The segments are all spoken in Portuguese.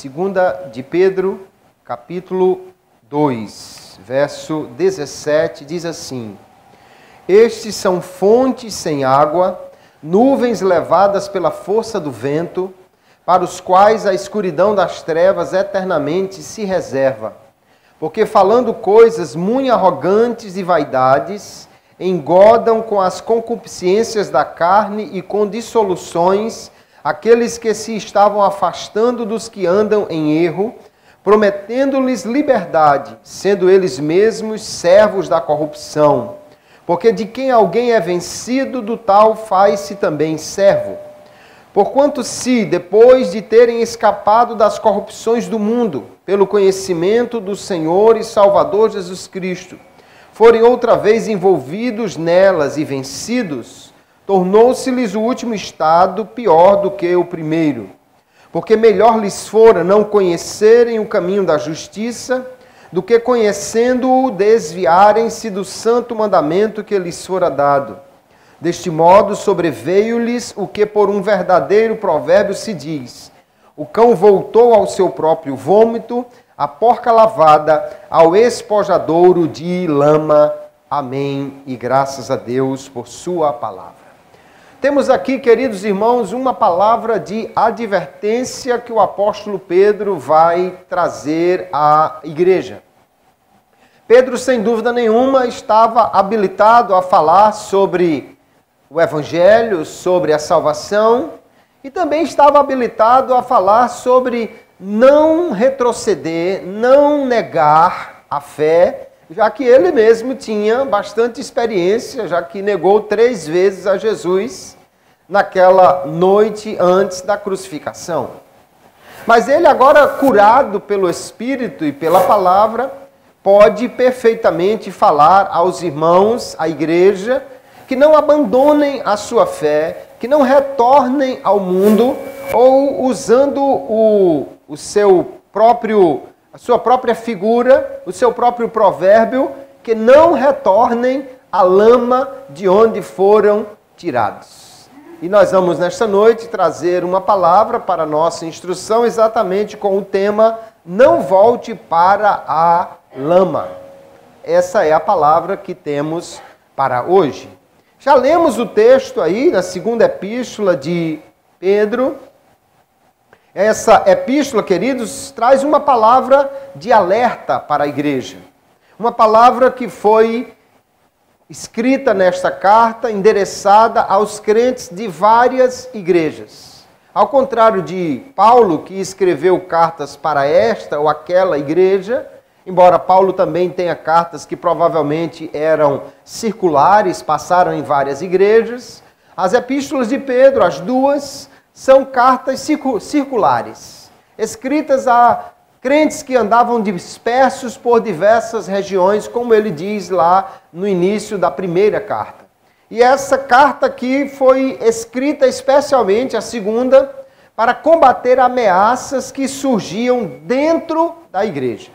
Segunda de Pedro, capítulo 2, verso 17, diz assim: Estes são fontes sem água, nuvens levadas pela força do vento, para os quais a escuridão das trevas eternamente se reserva. Porque falando coisas muito arrogantes e vaidades, engodam com as concupiscências da carne e com dissoluções aqueles que se estavam afastando dos que andam em erro, prometendo-lhes liberdade, sendo eles mesmos servos da corrupção. Porque de quem alguém é vencido, do tal faz-se também servo. Porquanto se, depois de terem escapado das corrupções do mundo, pelo conhecimento do Senhor e Salvador Jesus Cristo, forem outra vez envolvidos nelas e vencidos, tornou-se-lhes o último estado pior do que o primeiro. Porque melhor lhes fora não conhecerem o caminho da justiça, do que conhecendo-o desviarem-se do santo mandamento que lhes fora dado. Deste modo sobreveio-lhes o que por um verdadeiro provérbio se diz: o cão voltou ao seu próprio vômito, a porca lavada ao espojadouro de lama. Amém. E graças a Deus por sua palavra. Temos aqui, queridos irmãos, uma palavra de advertência que o apóstolo Pedro vai trazer à igreja. Pedro, sem dúvida nenhuma, estava habilitado a falar sobre o Evangelho, sobre a salvação, e também estava habilitado a falar sobre não retroceder, não negar a fé, já que ele mesmo tinha bastante experiência, já que negou 3 vezes a Jesus naquela noite antes da crucificação. Mas ele agora, curado pelo Espírito e pela palavra, pode perfeitamente falar aos irmãos, à igreja, que não abandonem a sua fé, que não retornem ao mundo, ou usando a sua própria figura, o seu próprio provérbio, que não retornem à lama de onde foram tirados. E nós vamos nesta noite trazer uma palavra para a nossa instrução, exatamente com o tema Não volte para a lama. Essa é a palavra que temos para hoje. Já lemos o texto aí na segunda epístola de Pedro. Essa epístola, queridos, traz uma palavra de alerta para a igreja. Uma palavra que foi escrita nesta carta, endereçada aos crentes de várias igrejas. Ao contrário de Paulo, que escreveu cartas para esta ou aquela igreja, embora Paulo também tenha cartas que provavelmente eram circulares, passaram em várias igrejas, as epístolas de Pedro, as duas, são cartas circulares, escritas a crentes que andavam dispersos por diversas regiões, como ele diz lá no início da primeira carta. E essa carta aqui foi escrita especialmente, a segunda, para combater ameaças que surgiam dentro da igreja.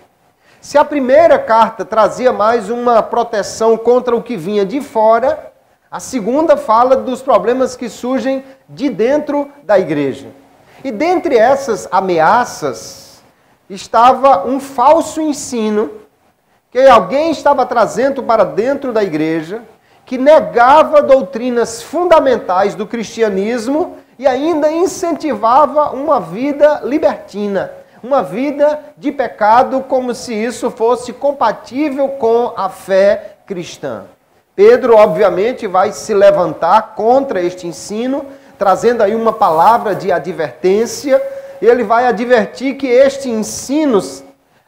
Se a primeira carta trazia mais uma proteção contra o que vinha de fora, a segunda fala dos problemas que surgem de dentro da igreja. E dentre essas ameaças estava um falso ensino que alguém estava trazendo para dentro da igreja, que negava doutrinas fundamentais do cristianismo e ainda incentivava uma vida libertina, uma vida de pecado, como se isso fosse compatível com a fé cristã. Pedro, obviamente, vai se levantar contra este ensino, trazendo aí uma palavra de advertência. Ele vai advertir que este ensino,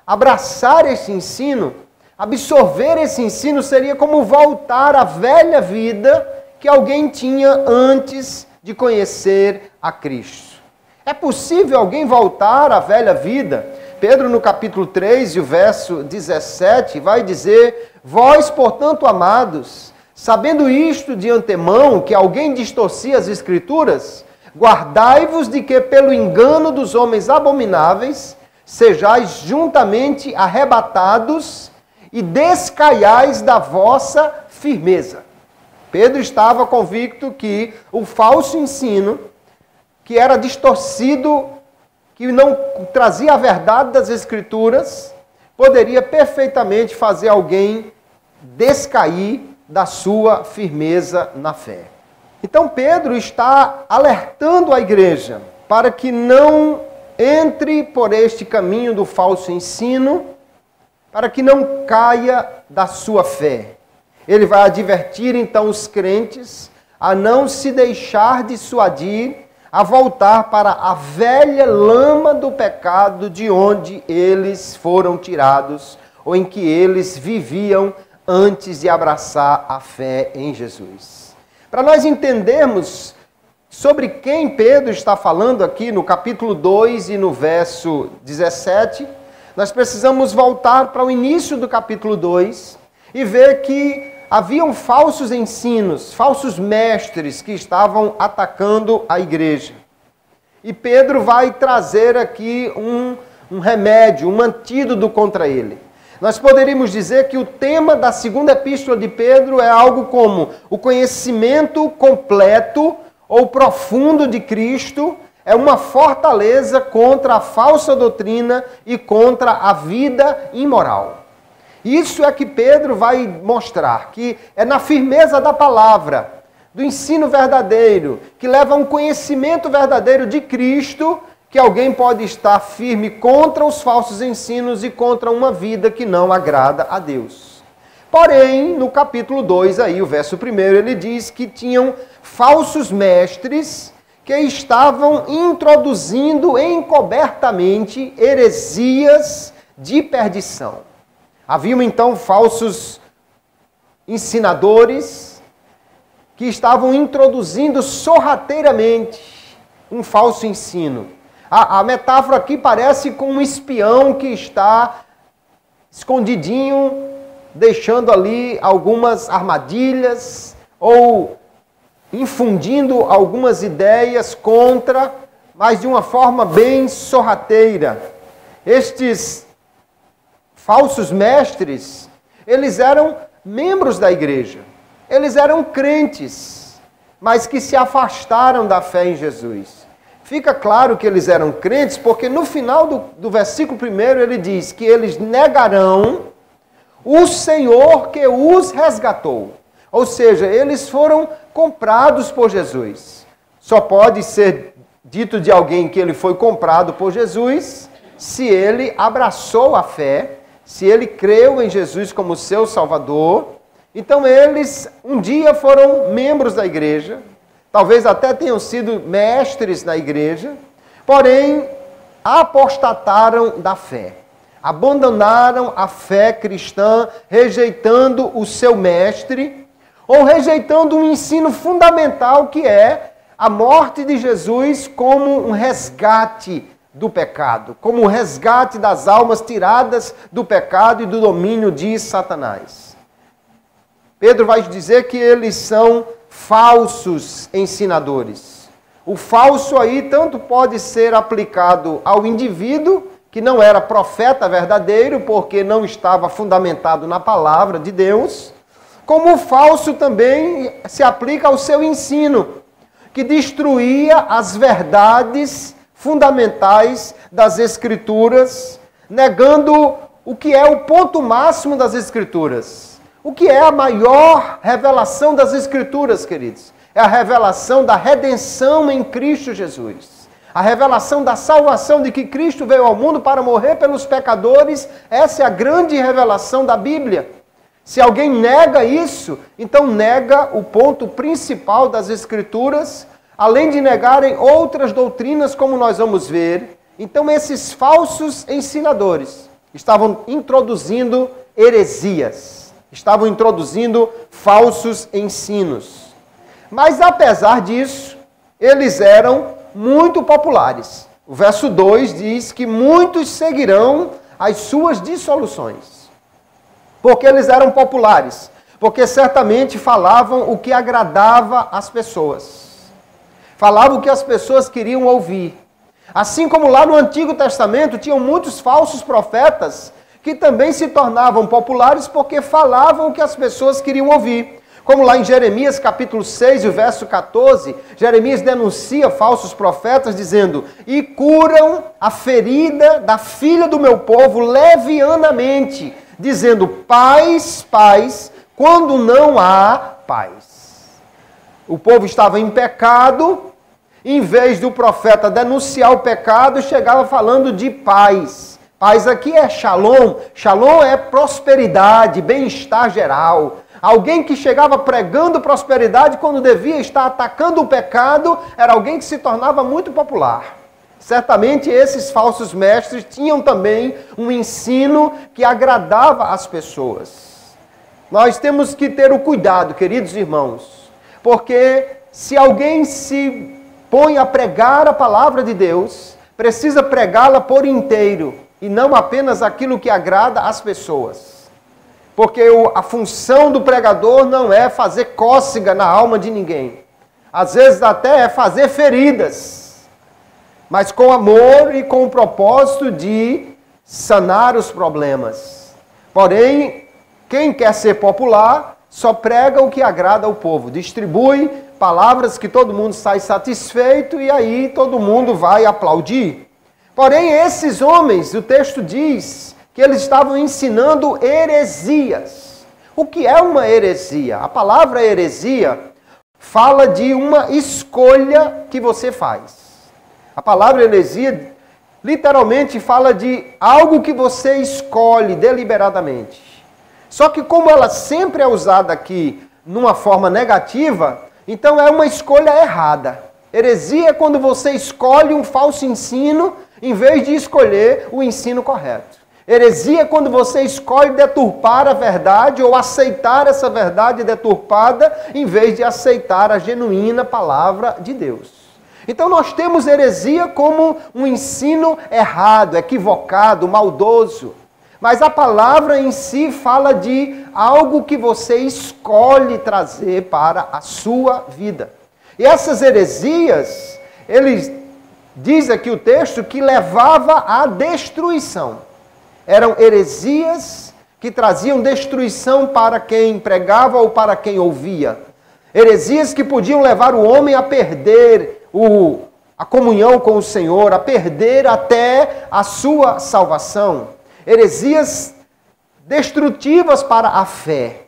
abraçar este ensino, absorver esse ensino, seria como voltar à velha vida que alguém tinha antes de conhecer a Cristo. É possível alguém voltar à velha vida? Pedro, no capítulo 3, e o verso 17, vai dizer: Vós, portanto, amados, sabendo isto de antemão, que alguém distorcia as Escrituras, guardai-vos de que, pelo engano dos homens abomináveis, sejais juntamente arrebatados e descaiais da vossa firmeza. Pedro estava convicto que o falso ensino, que era distorcido, que não trazia a verdade das Escrituras, poderia perfeitamente fazer alguém descair da sua firmeza na fé. Então Pedro está alertando a igreja para que não entre por este caminho do falso ensino, para que não caia da sua fé. Ele vai advertir então os crentes a não se deixar dissuadir, a voltar para a velha lama do pecado de onde eles foram tirados, ou em que eles viviam antes de abraçar a fé em Jesus. Para nós entendermos sobre quem Pedro está falando aqui no capítulo 2 e no verso 17, nós precisamos voltar para o início do capítulo 2 e ver que haviam falsos ensinos, falsos mestres que estavam atacando a igreja. E Pedro vai trazer aqui um remédio, um antídoto contra ele. Nós poderíamos dizer que o tema da segunda epístola de Pedro é algo como o conhecimento completo ou profundo de Cristo é uma fortaleza contra a falsa doutrina e contra a vida imoral. Isso é que Pedro vai mostrar, que é na firmeza da palavra, do ensino verdadeiro, que leva a um conhecimento verdadeiro de Cristo, que alguém pode estar firme contra os falsos ensinos e contra uma vida que não agrada a Deus. Porém, no capítulo 2, aí, o verso 1, ele diz que tinham falsos mestres que estavam introduzindo encobertamente heresias de perdição. Haviam então falsos ensinadores que estavam introduzindo sorrateiramente um falso ensino. A metáfora aqui parece com um espião que está escondidinho, deixando ali algumas armadilhas ou infundindo algumas ideias contra, mas de uma forma bem sorrateira. Estes falsos mestres, eles eram membros da igreja, eles eram crentes, mas que se afastaram da fé em Jesus. Fica claro que eles eram crentes, porque no final do versículo 1 ele diz que eles negarão o Senhor que os resgatou. Ou seja, eles foram comprados por Jesus. Só pode ser dito de alguém que ele foi comprado por Jesus se ele abraçou a fé, se ele creu em Jesus como seu Salvador. Então eles um dia foram membros da igreja, talvez até tenham sido mestres na igreja, porém apostataram da fé. Abandonaram a fé cristã, rejeitando o seu mestre, ou rejeitando um ensino fundamental que é a morte de Jesus como um resgate do pecado, como um resgate das almas tiradas do pecado e do domínio de Satanás. Pedro vai dizer que eles são falsos ensinadores. O falso aí tanto pode ser aplicado ao indivíduo que não era profeta verdadeiro, porque não estava fundamentado na palavra de Deus, como o falso também se aplica ao seu ensino, que destruía as verdades fundamentais das Escrituras, negando o que é o ponto máximo das Escrituras. O que é a maior revelação das Escrituras, queridos? É a revelação da redenção em Cristo Jesus. A revelação da salvação, de que Cristo veio ao mundo para morrer pelos pecadores. Essa é a grande revelação da Bíblia. Se alguém nega isso, então nega o ponto principal das Escrituras, além de negarem outras doutrinas, como nós vamos ver. Então esses falsos ensinadores estavam introduzindo heresias, estavam introduzindo falsos ensinos. Mas apesar disso, eles eram muito populares. O verso 2 diz que muitos seguirão as suas dissoluções. Porque eles eram populares, porque certamente falavam o que agradava às pessoas. Falavam o que as pessoas queriam ouvir. Assim como lá no Antigo Testamento tinham muitos falsos profetas que também se tornavam populares porque falavam o que as pessoas queriam ouvir. Como lá em Jeremias capítulo 6, o verso 14, Jeremias denuncia falsos profetas dizendo: e curam a ferida da filha do meu povo levianamente, dizendo: paz, paz, quando não há paz. O povo estava em pecado, em vez do profeta denunciar o pecado, chegava falando de paz. Paz aqui é shalom. Shalom é prosperidade, bem-estar geral. Alguém que chegava pregando prosperidade quando devia estar atacando o pecado, era alguém que se tornava muito popular. Certamente esses falsos mestres tinham também um ensino que agradava as pessoas. Nós temos que ter o cuidado, queridos irmãos, porque se alguém se põe a pregar a palavra de Deus, precisa pregá-la por inteiro e não apenas aquilo que agrada às pessoas. Porque a função do pregador não é fazer cócega na alma de ninguém. Às vezes até é fazer feridas, mas com amor e com o propósito de sanar os problemas. Porém, quem quer ser popular só prega o que agrada ao povo, distribui palavras que todo mundo sai satisfeito e aí todo mundo vai aplaudir. Porém, esses homens, o texto diz que eles estavam ensinando heresias. O que é uma heresia? A palavra heresia fala de uma escolha que você faz. A palavra heresia literalmente fala de algo que você escolhe deliberadamente. Só que como ela sempre é usada aqui numa forma negativa, então é uma escolha errada. Heresia é quando você escolhe um falso ensino em vez de escolher o ensino correto. Heresia é quando você escolhe deturpar a verdade ou aceitar essa verdade deturpada em vez de aceitar a genuína palavra de Deus. Então nós temos heresia como um ensino errado, equivocado, maldoso. Mas a palavra em si fala de algo que você escolhe trazer para a sua vida. E essas heresias, diz aqui o texto, que levava à destruição. Eram heresias que traziam destruição para quem pregava ou para quem ouvia. Heresias que podiam levar o homem a perder a comunhão com o Senhor, a perder até a sua salvação. Heresias destrutivas para a fé.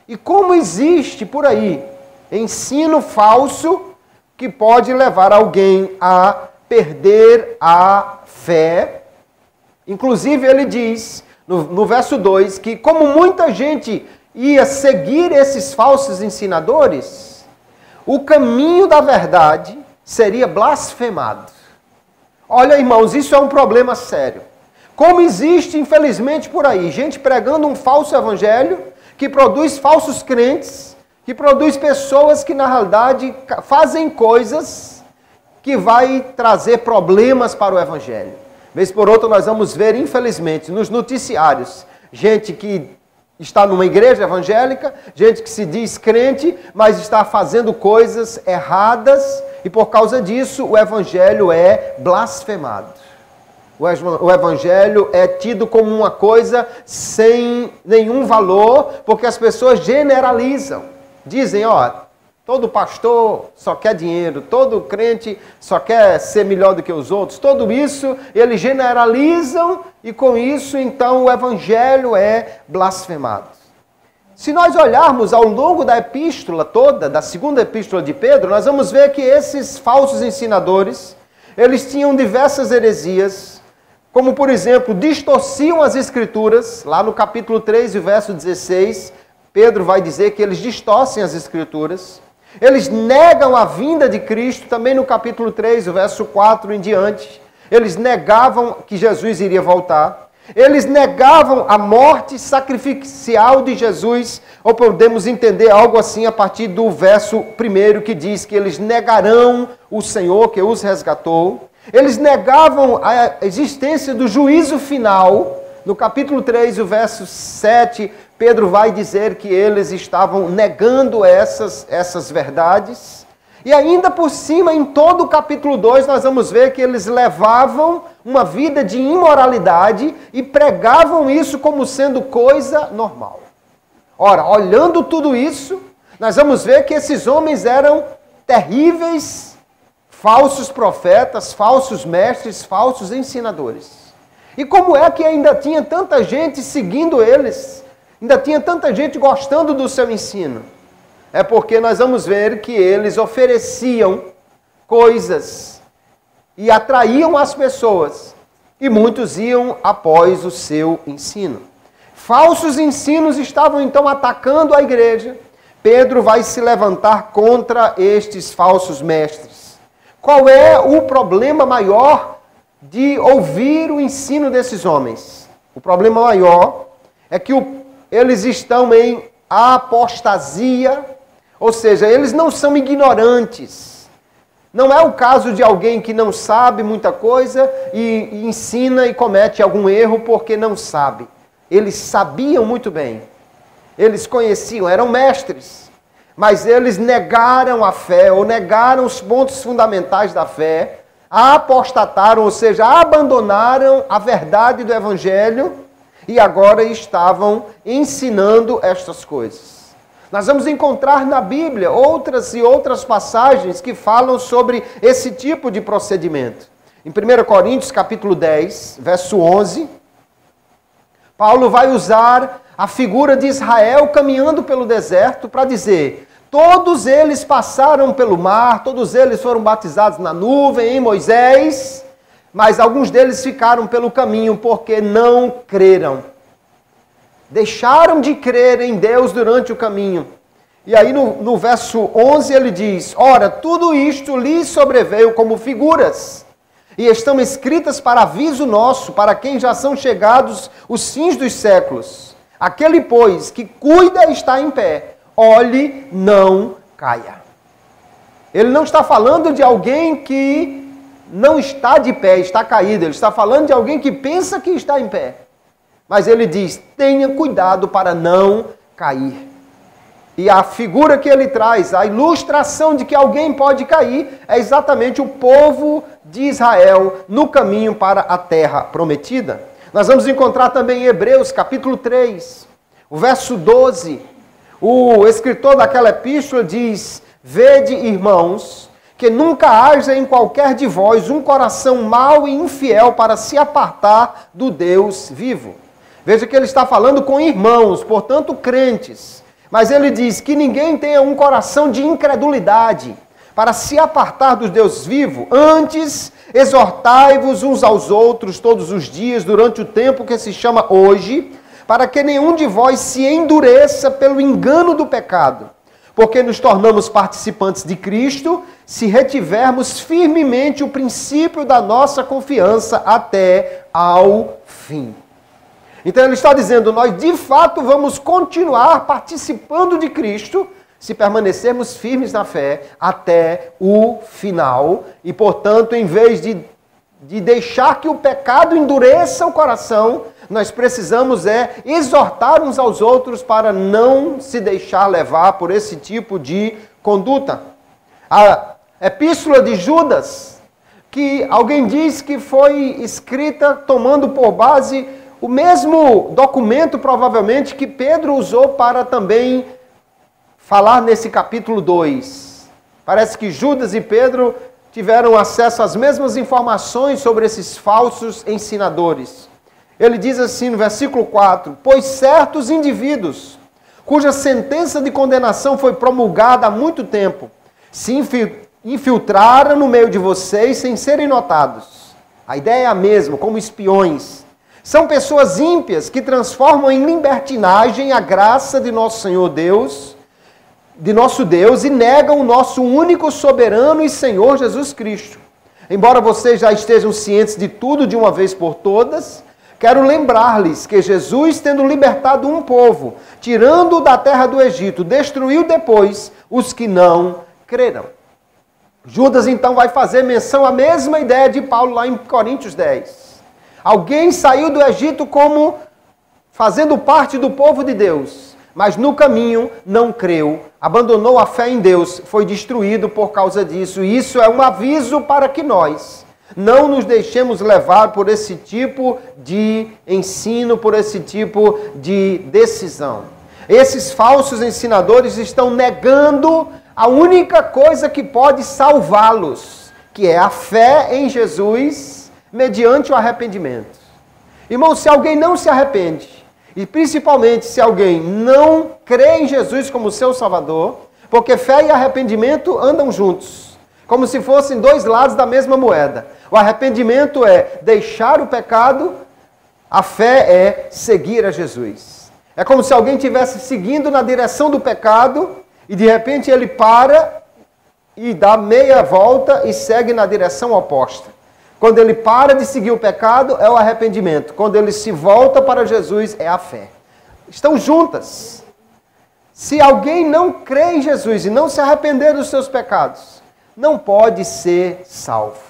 E como existe por aí ensino falso que pode levar alguém a perder a fé. Inclusive ele diz, no verso 2, que como muita gente ia seguir esses falsos ensinadores, o caminho da verdade seria blasfemado. Olha, irmãos, isso é um problema sério. Como existe, infelizmente, por aí, gente pregando um falso evangelho, que produz falsos crentes, que produz pessoas que, na realidade, fazem coisas que vai trazer problemas para o evangelho. Vez por outra, nós vamos ver, infelizmente, nos noticiários, gente que está numa igreja evangélica, gente que se diz crente, mas está fazendo coisas erradas, e por causa disso, o evangelho é blasfemado. O evangelho é tido como uma coisa sem nenhum valor, porque as pessoas generalizam. Dizem, todo pastor só quer dinheiro, todo crente só quer ser melhor do que os outros. Tudo isso eles generalizam e com isso então o evangelho é blasfemado. Se nós olharmos ao longo da epístola toda, da segunda epístola de Pedro, nós vamos ver que esses falsos ensinadores, eles tinham diversas heresias, como por exemplo, distorciam as escrituras, lá no capítulo 3, verso 16, Pedro vai dizer que eles distorcem as escrituras. Eles negam a vinda de Cristo, também no capítulo 3, o verso 4 em diante. Eles negavam que Jesus iria voltar. Eles negavam a morte sacrificial de Jesus, ou podemos entender algo assim a partir do verso 1 que diz que eles negarão o Senhor que os resgatou. Eles negavam a existência do juízo final. No capítulo 3, o verso 7, Pedro vai dizer que eles estavam negando essas verdades. E ainda por cima, em todo o capítulo 2, nós vamos ver que eles levavam uma vida de imoralidade e pregavam isso como sendo coisa normal. Ora, olhando tudo isso, nós vamos ver que esses homens eram terríveis, falsos profetas, falsos mestres, falsos ensinadores. E como é que ainda tinha tanta gente seguindo eles? Ainda tinha tanta gente gostando do seu ensino? É porque nós vamos ver que eles ofereciam coisas e atraíam as pessoas. E muitos iam após o seu ensino. Falsos ensinos estavam então atacando a igreja. Pedro vai se levantar contra estes falsos mestres. Qual é o problema maior de ouvir o ensino desses homens? O problema maior é que eles estão em apostasia, ou seja, eles não são ignorantes. Não é o caso de alguém que não sabe muita coisa e ensina e comete algum erro porque não sabe. Eles sabiam muito bem. Eles conheciam, eram mestres. Mas eles negaram a fé, ou negaram os pontos fundamentais da fé, apostataram, ou seja, abandonaram a verdade do Evangelho e agora estavam ensinando estas coisas. Nós vamos encontrar na Bíblia outras e outras passagens que falam sobre esse tipo de procedimento. Em 1 Coríntios, capítulo 10, verso 11, Paulo vai usar a figura de Israel caminhando pelo deserto para dizer: todos eles passaram pelo mar, todos eles foram batizados na nuvem, em Moisés, mas alguns deles ficaram pelo caminho porque não creram. Deixaram de crer em Deus durante o caminho. E aí no verso 11 ele diz: ora, tudo isto lhes sobreveio como figuras, e estão escritas para aviso nosso, para quem já são chegados os fins dos séculos. Aquele, pois, que cuida está em pé, olhe, não caia. Ele não está falando de alguém que não está de pé, está caído. Ele está falando de alguém que pensa que está em pé. Mas ele diz: tenha cuidado para não cair. E a figura que ele traz, a ilustração de que alguém pode cair, é exatamente o povo de Israel no caminho para a terra prometida. Nós vamos encontrar também em Hebreus, capítulo 3, o verso 12. O escritor daquela epístola diz: vede, irmãos, que nunca haja em qualquer de vós um coração mau e infiel para se apartar do Deus vivo. Veja que ele está falando com irmãos, portanto crentes. Mas ele diz que ninguém tenha um coração de incredulidade para se apartar do Deus vivo. Antes, exortai-vos uns aos outros todos os dias, durante o tempo que se chama hoje, para que nenhum de vós se endureça pelo engano do pecado. Porque nos tornamos participantes de Cristo, se retivermos firmemente o princípio da nossa confiança até ao fim. Então ele está dizendo: nós de fato vamos continuar participando de Cristo, se permanecermos firmes na fé até o final. E portanto, em vez de deixar que o pecado endureça o coração, nós precisamos exortar uns aos outros para não se deixar levar por esse tipo de conduta. A epístola de Judas, que alguém diz que foi escrita tomando por base o mesmo documento, provavelmente, que Pedro usou para também falar nesse capítulo 2. Parece que Judas e Pedro tiveram acesso às mesmas informações sobre esses falsos ensinadores. Ele diz assim no versículo 4: pois certos indivíduos, cuja sentença de condenação foi promulgada há muito tempo, se infiltraram no meio de vocês sem serem notados. A ideia é a mesma, como espiões. São pessoas ímpias que transformam em libertinagem a graça de nosso Senhor Deus, de nosso Deus, e negam o nosso único soberano e Senhor Jesus Cristo. Embora vocês já estejam cientes de tudo de uma vez por todas, quero lembrar-lhes que Jesus, tendo libertado um povo, tirando-o da terra do Egito, destruiu depois os que não creram. Judas então vai fazer menção à mesma ideia de Paulo lá em Coríntios 10. Alguém saiu do Egito como fazendo parte do povo de Deus, mas no caminho não creu, abandonou a fé em Deus, foi destruído por causa disso. E isso é um aviso para que nós não nos deixemos levar por esse tipo de ensino, por esse tipo de decisão. Esses falsos ensinadores estão negando a única coisa que pode salvá-los, que é a fé em Jesus mediante o arrependimento. Irmão, se alguém não se arrepende, e principalmente se alguém não crê em Jesus como seu Salvador, porque fé e arrependimento andam juntos, como se fossem dois lados da mesma moeda. O arrependimento é deixar o pecado, a fé é seguir a Jesus. É como se alguém estivesse seguindo na direção do pecado e de repente ele para e dá meia volta e segue na direção oposta. Quando ele para de seguir o pecado, é o arrependimento. Quando ele se volta para Jesus, é a fé. Estão juntas. Se alguém não crê em Jesus e não se arrepender dos seus pecados, não pode ser salvo.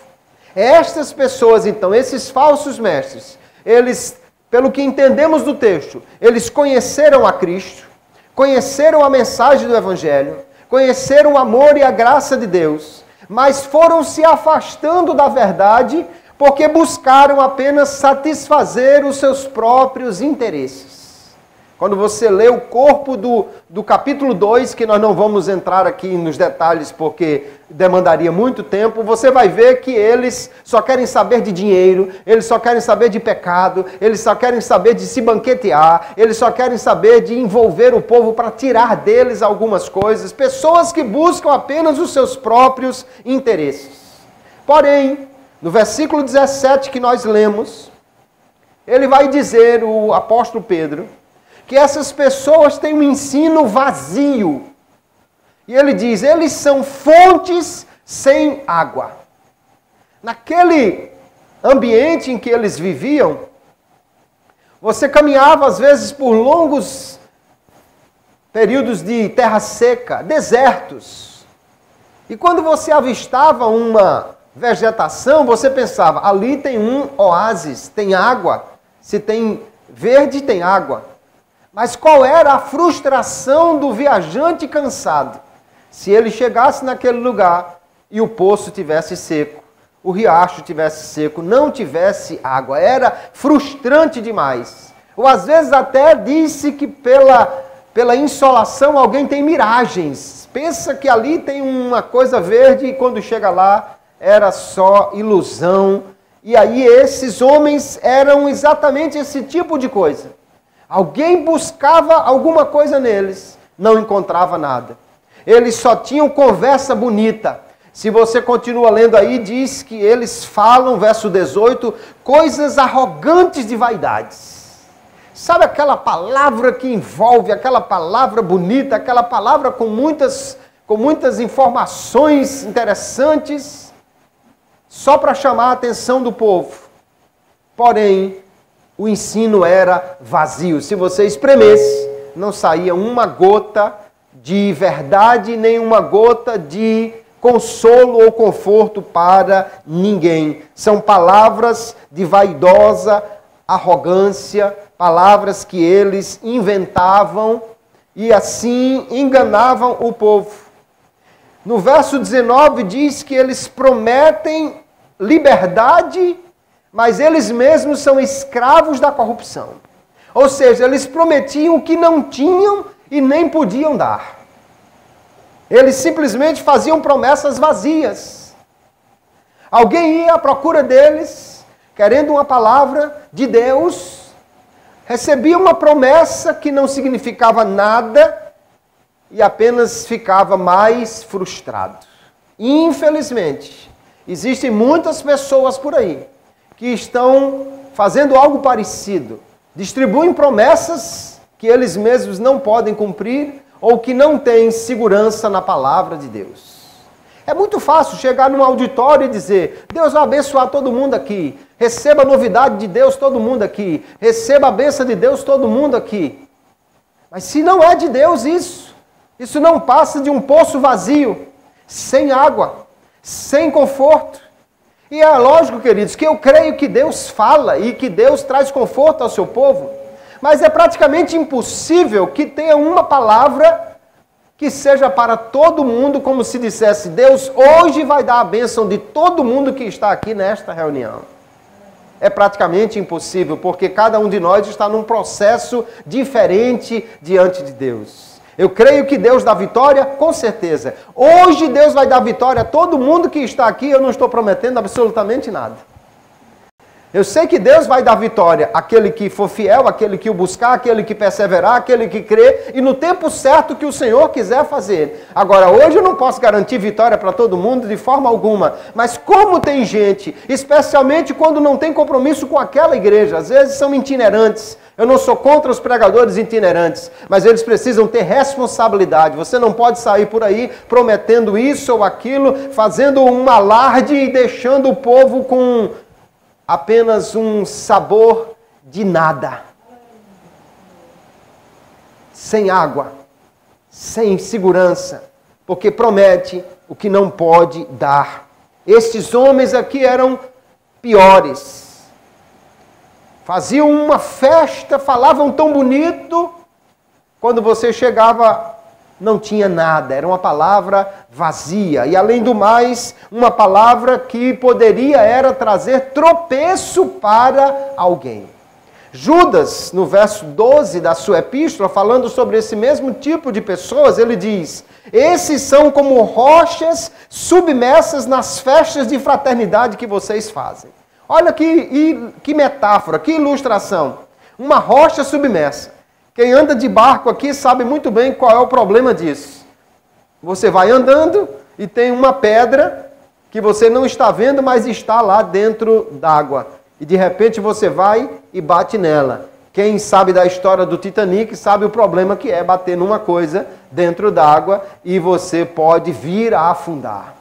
Estas pessoas, então, esses falsos mestres, eles, pelo que entendemos do texto, eles conheceram a Cristo, conheceram a mensagem do Evangelho, conheceram o amor e a graça de Deus, mas foram se afastando da verdade porque buscaram apenas satisfazer os seus próprios interesses. Quando você lê o corpo do capítulo 2, que nós não vamos entrar aqui nos detalhes porque demandaria muito tempo, você vai ver que eles só querem saber de dinheiro, eles só querem saber de pecado, eles só querem saber de se banquetear, eles só querem saber de envolver o povo para tirar deles algumas coisas. Pessoas que buscam apenas os seus próprios interesses. Porém, no versículo 17 que nós lemos, ele vai dizer, o apóstolo Pedro, que essas pessoas têm um ensino vazio. E ele diz, eles são fontes sem água. Naquele ambiente em que eles viviam, você caminhava às vezes por longos períodos de terra seca, desertos. E quando você avistava uma vegetação, você pensava, ali tem um oásis, tem água. Se tem verde, tem água. Mas qual era a frustração do viajante cansado? Se ele chegasse naquele lugar e o poço tivesse seco, o riacho tivesse seco, não tivesse água, era frustrante demais. Ou às vezes até disse que pela insolação alguém tem miragens. Pensa que ali tem uma coisa verde e quando chega lá era só ilusão. E aí esses homens eram exatamente esse tipo de coisa. Alguém buscava alguma coisa neles, não encontrava nada. Eles só tinham conversa bonita. Se você continua lendo aí, diz que eles falam, verso 18, coisas arrogantes de vaidades. Sabe aquela palavra que envolve, aquela palavra bonita, aquela palavra com muitas informações interessantes, só para chamar a atenção do povo. Porém, o ensino era vazio. Se você espremesse, não saía uma gota de verdade, nem uma gota de consolo ou conforto para ninguém. São palavras de vaidosa arrogância, palavras que eles inventavam e assim enganavam o povo. No verso 19 diz que eles prometem liberdade, mas eles mesmos são escravos da corrupção. Ou seja, eles prometiam o que não tinham e nem podiam dar. Eles simplesmente faziam promessas vazias. Alguém ia à procura deles, querendo uma palavra de Deus, recebia uma promessa que não significava nada e apenas ficava mais frustrado. Infelizmente, existem muitas pessoas por aí que estão fazendo algo parecido. Distribuem promessas que eles mesmos não podem cumprir ou que não têm segurança na palavra de Deus. É muito fácil chegar num auditório e dizer, Deus vai abençoar todo mundo aqui, receba a novidade de Deus todo mundo aqui, receba a bênção de Deus todo mundo aqui. Mas se não é de Deus isso não passa de um poço vazio, sem água, sem conforto. E é lógico, queridos, que eu creio que Deus fala e que Deus traz conforto ao seu povo, mas é praticamente impossível que tenha uma palavra que seja para todo mundo, como se dissesse, Deus hoje vai dar a bênção de todo mundo que está aqui nesta reunião. é praticamente impossível, porque cada um de nós está num processo diferente diante de Deus. Eu creio que Deus dá vitória, com certeza. Hoje Deus vai dar vitória a todo mundo que está aqui, eu não estou prometendo absolutamente nada. Eu sei que Deus vai dar vitória àquele que for fiel, àquele que o buscar, àquele que perseverar, àquele que crê, e no tempo certo que o Senhor quiser fazer. Agora, hoje eu não posso garantir vitória para todo mundo de forma alguma, mas como tem gente, especialmente quando não tem compromisso com aquela igreja, às vezes são itinerantes. Eu não sou contra os pregadores itinerantes, mas eles precisam ter responsabilidade. Você não pode sair por aí prometendo isso ou aquilo, fazendo um alarde e deixando o povo com apenas um sabor de nada. Sem água, sem segurança, porque promete o que não pode dar. Estes homens aqui eram piores. Faziam uma festa, falavam tão bonito, quando você chegava, não tinha nada, era uma palavra vazia. E além do mais, uma palavra que poderia trazer tropeço para alguém. Judas, no verso 12 da sua epístola, falando sobre esse mesmo tipo de pessoas, ele diz: esses são como rochas submersas nas festas de fraternidade que vocês fazem. Olha que metáfora, que ilustração. Uma rocha submersa. Quem anda de barco aqui sabe muito bem qual é o problema disso. Você vai andando e tem uma pedra que você não está vendo, mas está lá dentro d'água. E de repente você vai e bate nela. Quem sabe da história do Titanic sabe o problema que é bater numa coisa dentro d'água e você pode vir a afundar.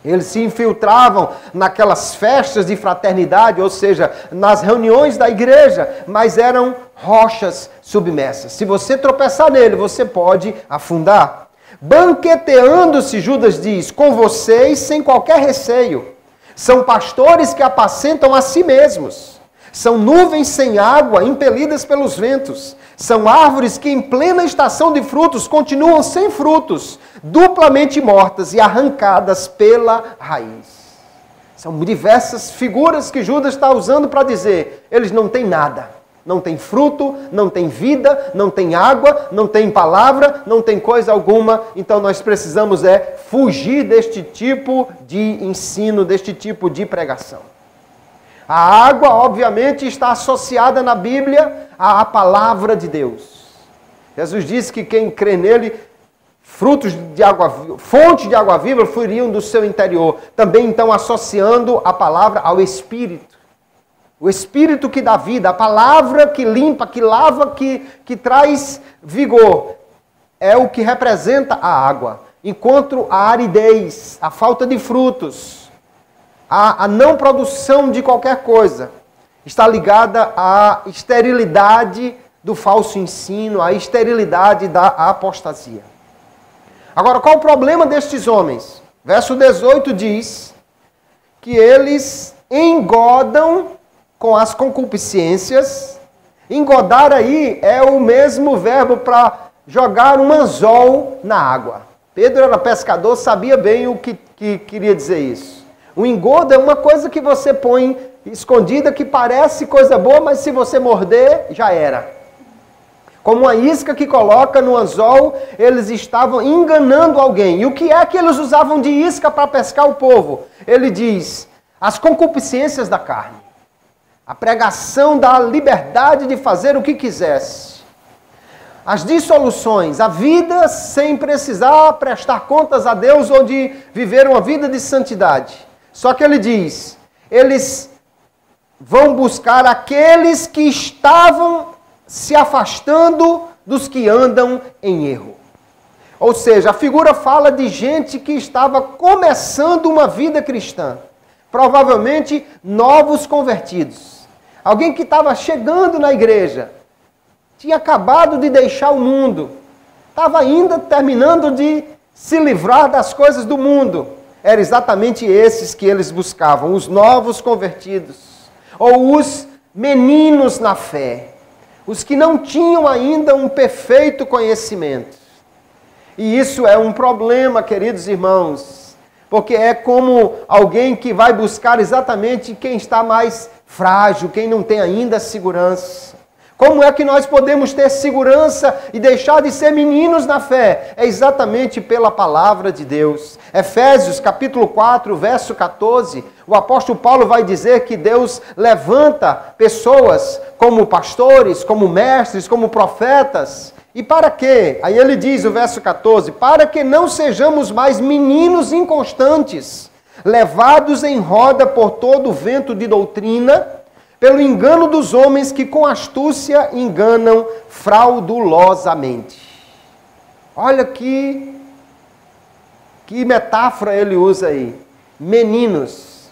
Eles se infiltravam naquelas festas de fraternidade, ou seja, nas reuniões da igreja, mas eram rochas submersas. Se você tropeçar nele, você pode afundar. Banqueteando-se, Judas diz, com vocês sem qualquer receio. São pastores que apacentam a si mesmos. São nuvens sem água, impelidas pelos ventos. São árvores que em plena estação de frutos continuam sem frutos, duplamente mortas e arrancadas pela raiz. São diversas figuras que Judas está usando para dizer, eles não têm nada. Não tem fruto, não tem vida, não tem água, não tem palavra, não tem coisa alguma. Então nós precisamos fugir deste tipo de ensino, deste tipo de pregação. A água, obviamente, está associada na Bíblia à palavra de Deus. Jesus disse que quem crê nele, fontes de água viva fluiriam do seu interior. Também, então, associando a palavra ao Espírito. O Espírito que dá vida, a palavra que limpa, que lava, que traz vigor. É o que representa a água. Enquanto a aridez, a falta de frutos, a não produção de qualquer coisa está ligada à esterilidade do falso ensino, à esterilidade da apostasia. Agora, qual o problema destes homens? Verso 18 diz que eles engodam com as concupiscências. Engodar aí é o mesmo verbo para jogar um anzol na água. Pedro era pescador, sabia bem o que queria dizer isso. O engodo é uma coisa que você põe escondida, que parece coisa boa, mas se você morder, já era. Como uma isca que coloca no anzol, eles estavam enganando alguém. E o que é que eles usavam de isca para pescar o povo? Ele diz, as concupiscências da carne. A pregação da liberdade de fazer o que quisesse. As dissoluções, a vida sem precisar prestar contas a Deus ou de viver uma vida de santidade. Só que ele diz, eles vão buscar aqueles que estavam se afastando dos que andam em erro. Ou seja, a figura fala de gente que estava começando uma vida cristã. Provavelmente novos convertidos. Alguém que estava chegando na igreja. Tinha acabado de deixar o mundo. Estava ainda terminando de se livrar das coisas do mundo. Era exatamente esses que eles buscavam, os novos convertidos, ou os meninos na fé, os que não tinham ainda um perfeito conhecimento. E isso é um problema, queridos irmãos, porque é como alguém que vai buscar exatamente quem está mais frágil, quem não tem ainda segurança. Como é que nós podemos ter segurança e deixar de ser meninos na fé? É exatamente pela palavra de Deus. Efésios capítulo 4, verso 14, o apóstolo Paulo vai dizer que Deus levanta pessoas como pastores, como mestres, como profetas. E para quê? Aí ele diz, o verso 14, para que não sejamos mais meninos inconstantes, levados em roda por todo o vento de doutrina, pelo engano dos homens que com astúcia enganam fraudulosamente. Olha que metáfora ele usa aí. Meninos.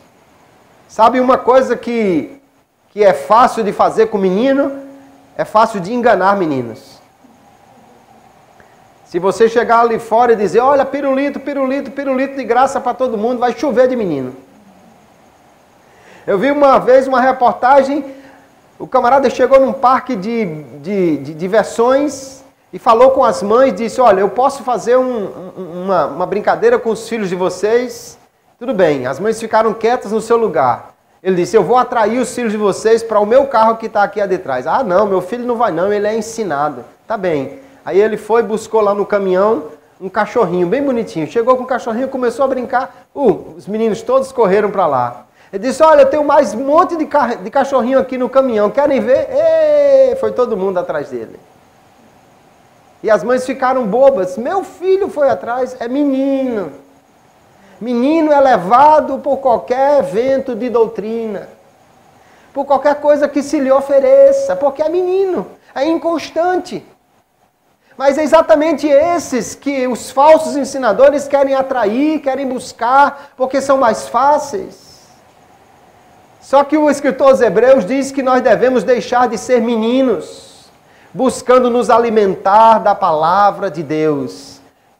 Sabe uma coisa que é fácil de fazer com menino? É fácil de enganar meninos. Se você chegar ali fora e dizer, olha, pirulito, pirulito, pirulito de graça para todo mundo, vai chover de menino. Eu vi uma vez uma reportagem, o camarada chegou num parque de diversões e falou com as mães, disse, olha, eu posso fazer uma brincadeira com os filhos de vocês? Tudo bem, as mães ficaram quietas no seu lugar. Ele disse, eu vou atrair os filhos de vocês para o meu carro que está aqui atrás. Ah, não, meu filho não vai não, ele é ensinado. Tá bem. Aí ele foi, buscou lá no caminhão um cachorrinho bem bonitinho. Chegou com o cachorrinho, começou a brincar. Os meninos todos correram para lá. Ele disse, olha, eu tenho mais um monte de cachorrinho aqui no caminhão, querem ver? Ei, foi todo mundo atrás dele. E as mães ficaram bobas. Meu filho foi atrás, é menino. Menino é levado por qualquer vento de doutrina, por qualquer coisa que se lhe ofereça, porque é menino, é inconstante. Mas é exatamente esses que os falsos ensinadores querem atrair, querem buscar, porque são mais fáceis. Só que o escritor aos Hebreus diz que nós devemos deixar de ser meninos, buscando nos alimentar da palavra de Deus.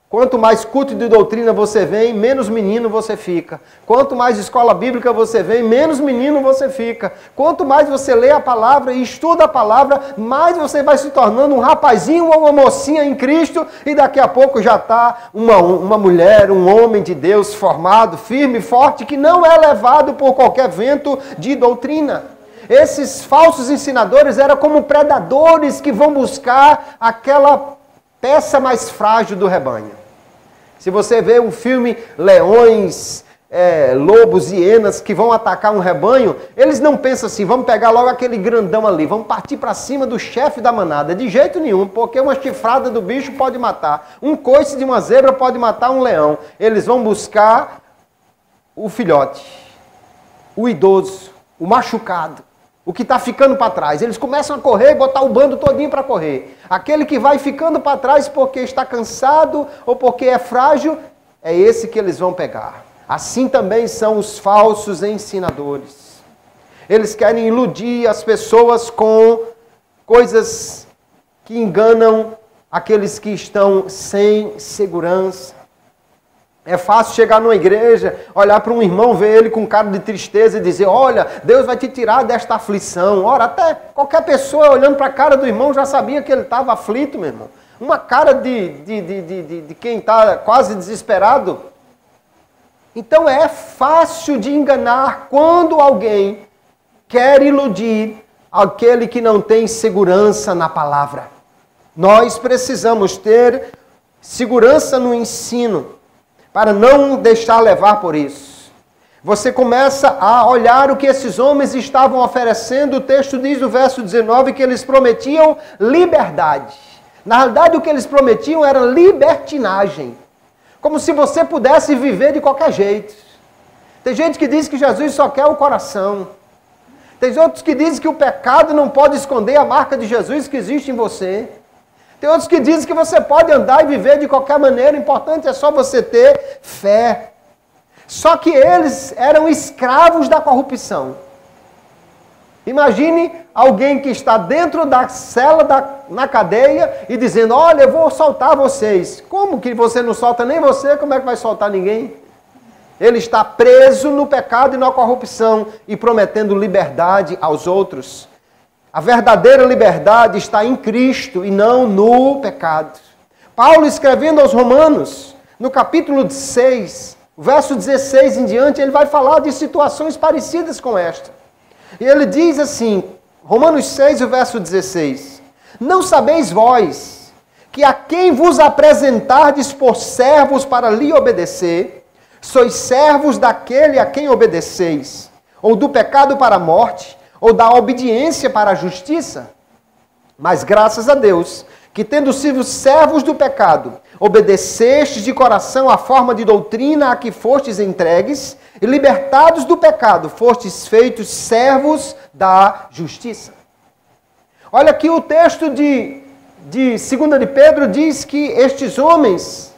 Quanto mais culto de doutrina você vem, menos menino você fica. Quanto mais escola bíblica você vem, menos menino você fica. Quanto mais você lê a palavra e estuda a palavra, mais você vai se tornando um rapazinho ou uma mocinha em Cristo e daqui a pouco já está uma mulher, um homem de Deus formado, firme, forte, que não é levado por qualquer vento de doutrina. Esses falsos ensinadores eram como predadores que vão buscar aquela peça mais frágil do rebanho. Se você vê um filme, leões, lobos, hienas que vão atacar um rebanho, eles não pensam assim, vamos pegar logo aquele grandão ali, vamos partir para cima do chefe da manada. De jeito nenhum, porque uma chifrada do bicho pode matar, um coice de uma zebra pode matar um leão. Eles vão buscar o filhote, o idoso, o machucado, o que está ficando para trás. Eles começam a correr e botar o bando todinho para correr. Aquele que vai ficando para trás porque está cansado ou porque é frágil, é esse que eles vão pegar. Assim também são os falsos ensinadores. Eles querem iludir as pessoas com coisas que enganam aqueles que estão sem segurança. É fácil chegar numa igreja, olhar para um irmão, ver ele com cara de tristeza e dizer, olha, Deus vai te tirar desta aflição. Ora, até qualquer pessoa olhando para a cara do irmão já sabia que ele estava aflito, meu irmão. Uma cara de quem está quase desesperado. Então é fácil de enganar quando alguém quer iludir aquele que não tem segurança na palavra. Nós precisamos ter segurança no ensino, para não deixar levar por isso. Você começa a olhar o que esses homens estavam oferecendo. O texto diz no verso 19 que eles prometiam liberdade. Na realidade, o que eles prometiam era libertinagem. Como se você pudesse viver de qualquer jeito. Tem gente que diz que Jesus só quer o coração. Tem outros que dizem que o pecado não pode esconder a marca de Jesus que existe em você. Tem outros que dizem que você pode andar e viver de qualquer maneira, o importante é só você ter fé. Só que eles eram escravos da corrupção. Imagine alguém que está dentro da cela, na cadeia, e dizendo, olha, eu vou soltar vocês. Como que você não solta nem você? Como é que vai soltar ninguém? Ele está preso no pecado e na corrupção e prometendo liberdade aos outros. A verdadeira liberdade está em Cristo e não no pecado. Paulo, escrevendo aos Romanos, no capítulo 6, verso 16 em diante, ele vai falar de situações parecidas com esta. E ele diz assim, Romanos 6, o verso 16: não sabeis vós que a quem vos apresentardes por servos para lhe obedecer, sois servos daquele a quem obedeceis, ou do pecado para a morte, ou da obediência para a justiça? Mas graças a Deus, que tendo sido servos do pecado, obedecestes de coração à forma de doutrina a que fostes entregues, e libertados do pecado, fostes feitos servos da justiça. Olha aqui o texto de 2 de Pedro diz que estes homens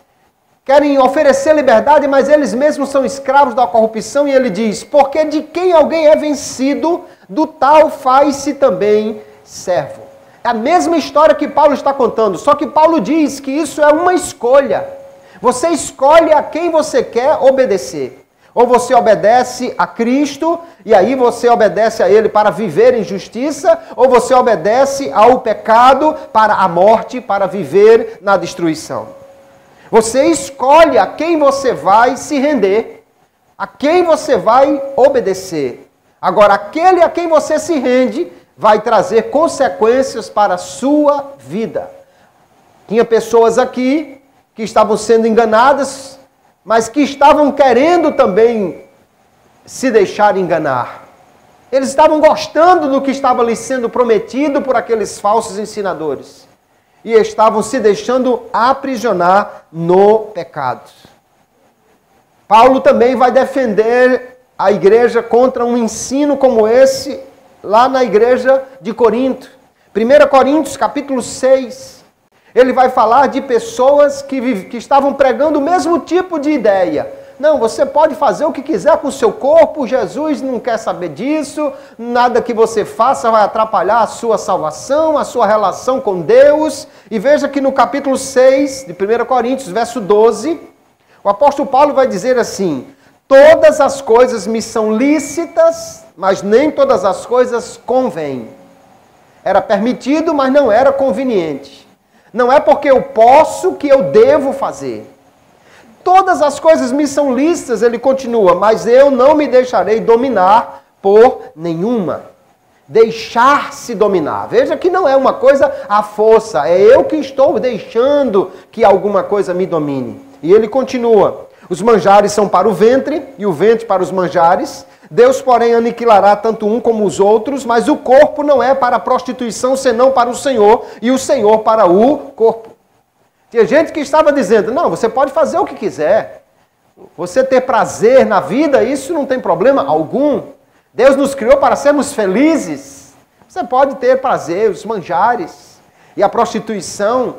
querem oferecer liberdade, mas eles mesmos são escravos da corrupção, e ele diz, porque de quem alguém é vencido, do tal faz-se também servo. É a mesma história que Paulo está contando, só que Paulo diz que isso é uma escolha. Você escolhe a quem você quer obedecer. Ou você obedece a Cristo, e aí você obedece a Ele para viver em justiça, ou você obedece ao pecado para a morte, para viver na destruição. Você escolhe a quem você vai se render, a quem você vai obedecer. Agora, aquele a quem você se rende vai trazer consequências para a sua vida. Tinha pessoas aqui que estavam sendo enganadas, mas que estavam querendo também se deixar enganar. Eles estavam gostando do que estava lhes sendo prometido por aqueles falsos ensinadores. E estavam se deixando aprisionar no pecado. Paulo também vai defender a igreja contra um ensino como esse, lá na igreja de Corinto. 1 Coríntios, capítulo 6. Ele vai falar de pessoas que estavam pregando o mesmo tipo de ideia. Não, você pode fazer o que quiser com o seu corpo, Jesus não quer saber disso, nada que você faça vai atrapalhar a sua salvação, a sua relação com Deus. E veja que no capítulo 6 de 1 Coríntios, verso 12, o apóstolo Paulo vai dizer assim, todas as coisas me são lícitas, mas nem todas as coisas convêm. Era permitido, mas não era conveniente. Não é porque eu posso que eu devo fazer. Todas as coisas me são lícitas, ele continua, mas eu não me deixarei dominar por nenhuma. Deixar-se dominar. Veja que não é uma coisa à força, é eu que estou deixando que alguma coisa me domine. E ele continua, os manjares são para o ventre, e o ventre para os manjares. Deus, porém, aniquilará tanto um como os outros, mas o corpo não é para a prostituição, senão para o Senhor, e o Senhor para o corpo. Tinha gente que estava dizendo, não, você pode fazer o que quiser. Você ter prazer na vida, isso não tem problema algum. Deus nos criou para sermos felizes. Você pode ter prazer, os manjares e a prostituição.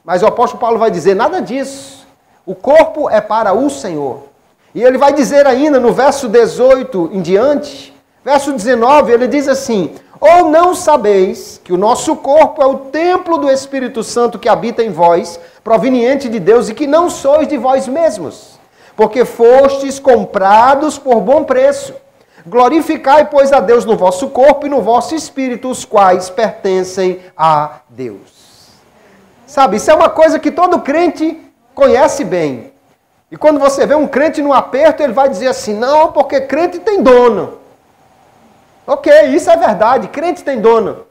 Mas o apóstolo Paulo vai dizer, nada disso. O corpo é para o Senhor. E ele vai dizer ainda no verso 18 em diante, verso 19, ele diz assim, ou não sabeis que o nosso corpo é o templo do Espírito Santo que habita em vós, proveniente de Deus, e que não sois de vós mesmos, porque fostes comprados por bom preço. Glorificai, pois, a Deus no vosso corpo e no vosso espírito, os quais pertencem a Deus. Sabe, isso é uma coisa que todo crente conhece bem. E quando você vê um crente num aperto, ele vai dizer assim, não, porque crente tem dono. Ok, isso é verdade, crente tem dono.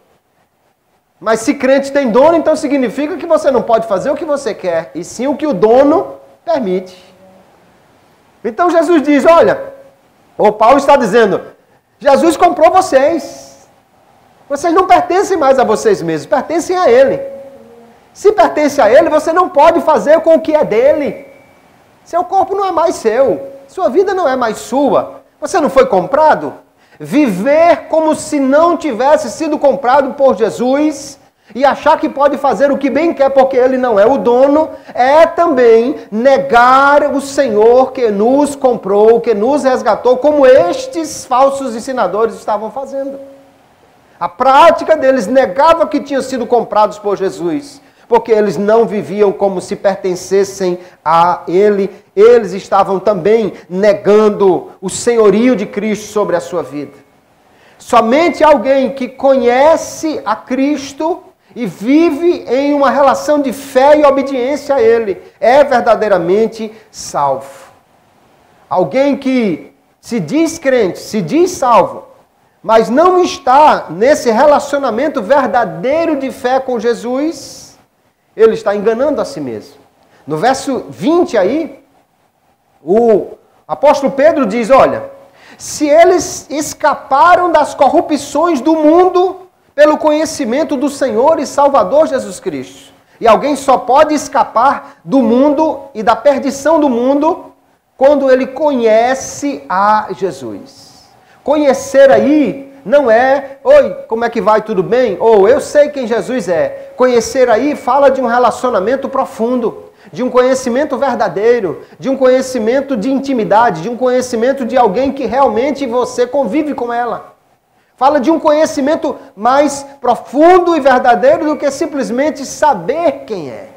Mas se crente tem dono, então significa que você não pode fazer o que você quer, e sim o que o dono permite. Então Jesus diz, olha, ou Paulo está dizendo, Jesus comprou vocês. Vocês não pertencem mais a vocês mesmos, pertencem a Ele. Se pertence a Ele, você não pode fazer com o que é dele. Seu corpo não é mais seu. Sua vida não é mais sua. Você não foi comprado? Viver como se não tivesse sido comprado por Jesus e achar que pode fazer o que bem quer porque Ele não é o dono, é também negar o Senhor que nos comprou, que nos resgatou, como estes falsos ensinadores estavam fazendo. A prática deles negava que tinham sido comprados por Jesus, porque eles não viviam como se pertencessem a Ele. Eles estavam também negando o senhorio de Cristo sobre a sua vida. Somente alguém que conhece a Cristo e vive em uma relação de fé e obediência a Ele é verdadeiramente salvo. Alguém que se diz crente, se diz salvo, mas não está nesse relacionamento verdadeiro de fé com Jesus, ele está enganando a si mesmo. No verso 20 aí, o apóstolo Pedro diz, olha, se eles escaparam das corrupções do mundo pelo conhecimento do Senhor e Salvador Jesus Cristo, e alguém só pode escapar do mundo e da perdição do mundo quando ele conhece a Jesus. Conhecer aí não é, oi, como é que vai, tudo bem? Ou eu sei quem Jesus é. Conhecer aí fala de um relacionamento profundo, de um conhecimento verdadeiro, de um conhecimento de intimidade, de um conhecimento de alguém que realmente você convive com ela. Fala de um conhecimento mais profundo e verdadeiro do que simplesmente saber quem é.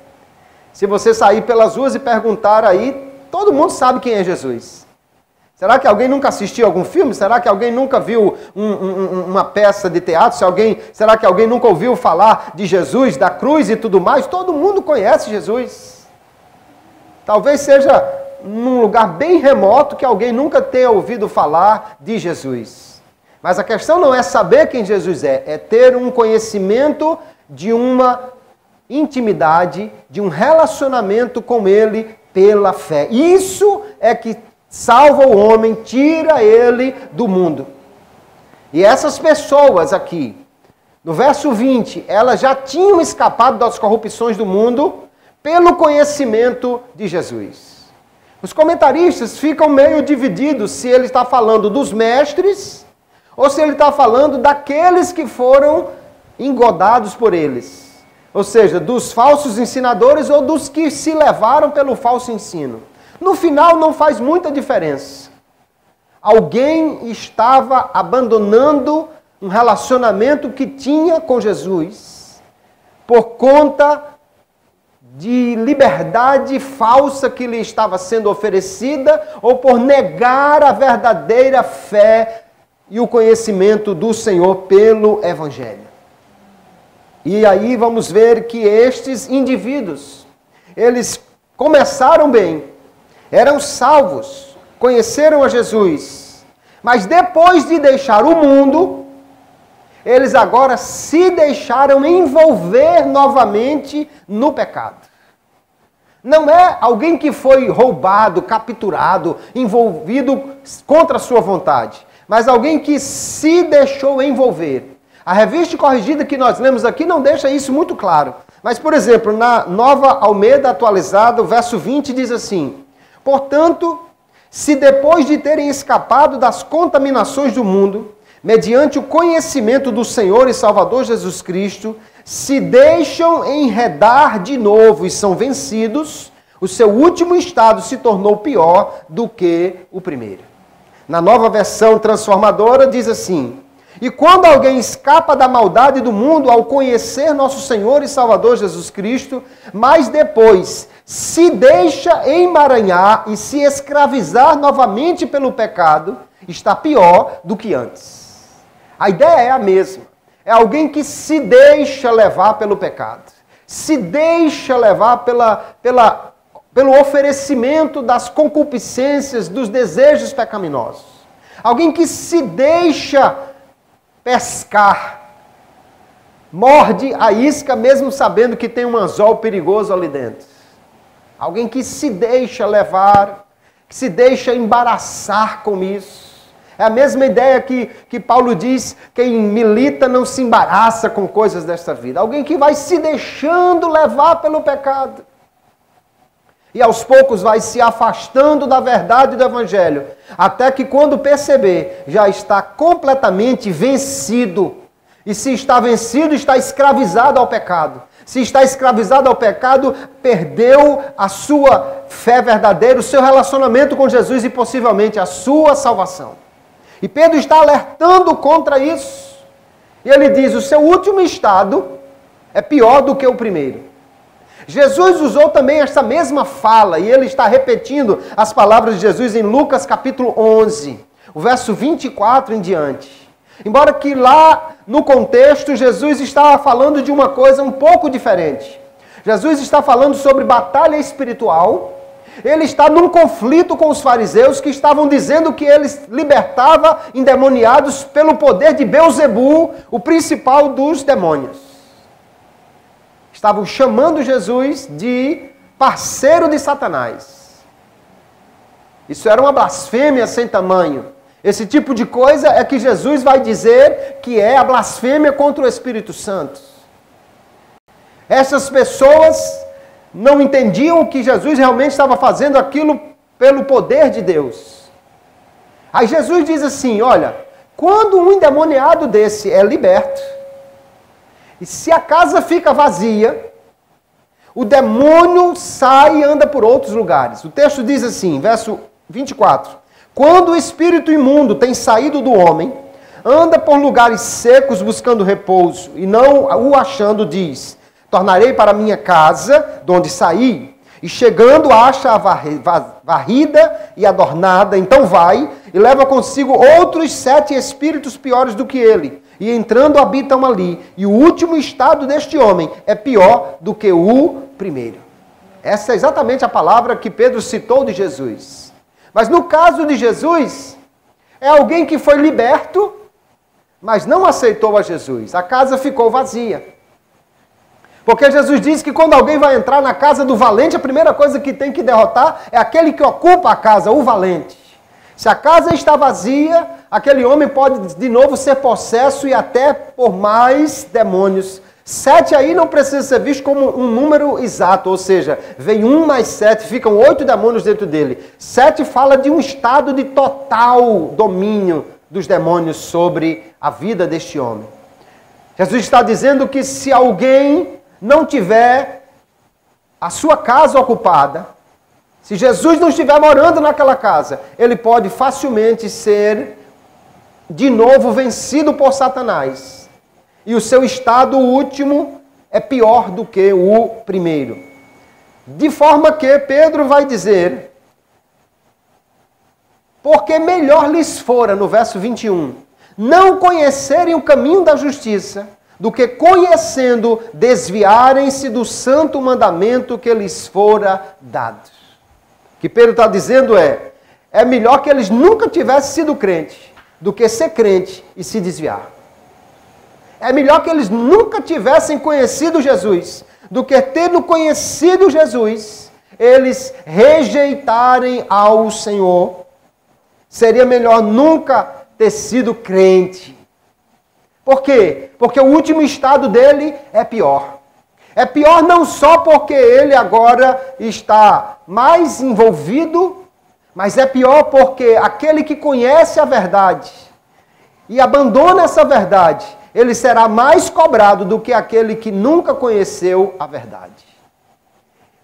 Se você sair pelas ruas e perguntar aí, todo mundo sabe quem é Jesus. Será que alguém nunca assistiu algum filme? Será que alguém nunca viu uma peça de teatro? Será que alguém nunca ouviu falar de Jesus, da cruz e tudo mais? Todo mundo conhece Jesus. Talvez seja num lugar bem remoto que alguém nunca tenha ouvido falar de Jesus. Mas a questão não é saber quem Jesus é ter um conhecimento de uma intimidade, de um relacionamento com Ele pela fé. Isso é que salva o homem, tira ele do mundo. E essas pessoas aqui, no verso 20, elas já tinham escapado das corrupções do mundo pelo conhecimento de Jesus. Os comentaristas ficam meio divididos se ele está falando dos mestres ou se ele está falando daqueles que foram engodados por eles. Ou seja, dos falsos ensinadores ou dos que se levaram pelo falso ensino. No final não faz muita diferença. Alguém estava abandonando um relacionamento que tinha com Jesus por conta de liberdade falsa que lhe estava sendo oferecida ou por negar a verdadeira fé e o conhecimento do Senhor pelo Evangelho. E aí vamos ver que estes indivíduos, eles começaram bem, eram salvos, conheceram a Jesus, mas depois de deixar o mundo, eles agora se deixaram envolver novamente no pecado. Não é alguém que foi roubado, capturado, envolvido contra a sua vontade, mas alguém que se deixou envolver. A revista corrigida que nós lemos aqui não deixa isso muito claro. Mas, por exemplo, na Nova Almeida atualizada, o verso 20 diz assim: portanto, se depois de terem escapado das contaminações do mundo, mediante o conhecimento do Senhor e Salvador Jesus Cristo, se deixam enredar de novo e são vencidos, o seu último estado se tornou pior do que o primeiro. Na Nova Versão Transformadora diz assim: e quando alguém escapa da maldade do mundo ao conhecer nosso Senhor e Salvador Jesus Cristo, mas depois se deixa emaranhar e se escravizar novamente pelo pecado, está pior do que antes. A ideia é a mesma. É alguém que se deixa levar pelo pecado, se deixa levar pelo oferecimento das concupiscências, dos desejos pecaminosos. Alguém que se deixa pescar, morde a isca mesmo sabendo que tem um anzol perigoso ali dentro. Alguém que se deixa levar, que se deixa embaraçar com isso. É a mesma ideia que Paulo diz, quem milita não se embaraça com coisas desta vida. Alguém que vai se deixando levar pelo pecado. E aos poucos vai se afastando da verdade do Evangelho, até que quando perceber, já está completamente vencido. E se está vencido, está escravizado ao pecado. Se está escravizado ao pecado, perdeu a sua fé verdadeira, o seu relacionamento com Jesus e possivelmente a sua salvação. E Pedro está alertando contra isso. E ele diz, o seu último estado é pior do que o primeiro. Jesus usou também esta mesma fala, e ele está repetindo as palavras de Jesus em Lucas capítulo 11, o verso 24 em diante. Embora que lá no contexto Jesus estava falando de uma coisa um pouco diferente. Jesus está falando sobre batalha espiritual, Ele está num conflito com os fariseus que estavam dizendo que ele libertava endemoniados pelo poder de Beelzebu, o principal dos demônios. Estavam chamando Jesus de parceiro de Satanás. Isso era uma blasfêmia sem tamanho. Esse tipo de coisa é que Jesus vai dizer que é a blasfêmia contra o Espírito Santo. Essas pessoas não entendiam que Jesus realmente estava fazendo aquilo pelo poder de Deus. Aí Jesus diz assim, olha, quando um endemoniado desse é liberto, e se a casa fica vazia, o demônio sai e anda por outros lugares. O texto diz assim, verso 24, quando o espírito imundo tem saído do homem, anda por lugares secos buscando repouso, e não o achando, diz, tornarei para minha casa, de onde saí, e chegando acha-a varrida e adornada, então vai e leva consigo outros 7 espíritos piores do que ele, e entrando habitam ali, e o último estado deste homem é pior do que o primeiro. Essa é exatamente a palavra que Pedro citou de Jesus. Mas no caso de Jesus, é alguém que foi liberto, mas não aceitou a Jesus. A casa ficou vazia. Porque Jesus diz que quando alguém vai entrar na casa do valente, a primeira coisa que tem que derrotar é aquele que ocupa a casa, o valente. Se a casa está vazia, aquele homem pode de novo ser possesso e até por mais demônios. 7 aí não precisa ser visto como um número exato, ou seja, vem 1 mais 7, ficam 8 demônios dentro dele. 7 fala de um estado de total domínio dos demônios sobre a vida deste homem. Jesus está dizendo que se alguém não tiver a sua casa ocupada, se Jesus não estiver morando naquela casa, ele pode facilmente ser de novo vencido por Satanás. E o seu estado último é pior do que o primeiro. De forma que Pedro vai dizer, porque melhor lhes fora, no verso 21, não conhecerem o caminho da justiça, do que conhecendo, desviarem-se do santo mandamento que lhes fora dado. O que Pedro está dizendo é melhor que eles nunca tivessem sido crentes, do que ser crente e se desviar. É melhor que eles nunca tivessem conhecido Jesus, do que tendo conhecido Jesus, eles rejeitarem ao Senhor. Seria melhor nunca ter sido crente. Por quê? Porque o último estado dele é pior. É pior não só porque ele agora está mais envolvido, mas é pior porque aquele que conhece a verdade e abandona essa verdade, ele será mais cobrado do que aquele que nunca conheceu a verdade.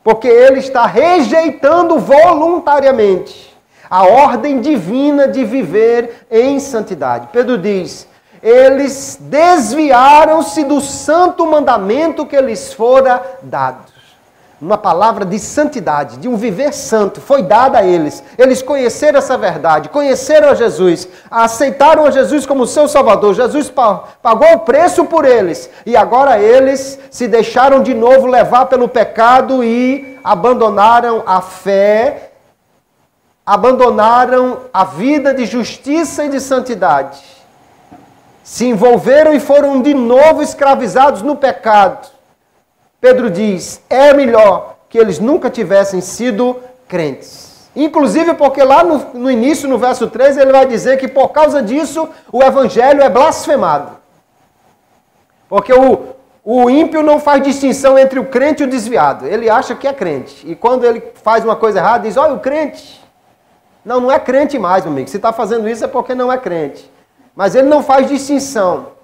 Porque ele está rejeitando voluntariamente a ordem divina de viver em santidade. Pedro diz, eles desviaram-se do santo mandamento que lhes fora dado. Uma palavra de santidade, de um viver santo, foi dada a eles. Eles conheceram essa verdade, conheceram a Jesus, aceitaram a Jesus como seu Salvador. Jesus pagou o preço por eles. E agora eles se deixaram de novo levar pelo pecado e abandonaram a fé, abandonaram a vida de justiça e de santidade. Se envolveram e foram de novo escravizados no pecado. Pedro diz, é melhor que eles nunca tivessem sido crentes. Inclusive porque lá no início, no verso 13, ele vai dizer que por causa disso o evangelho é blasfemado. Porque o ímpio não faz distinção entre o crente e o desviado. Ele acha que é crente. E quando ele faz uma coisa errada, diz, olha o crente. Não é crente mais, meu amigo. Se está fazendo isso é porque não é crente. Mas ele não faz distinção.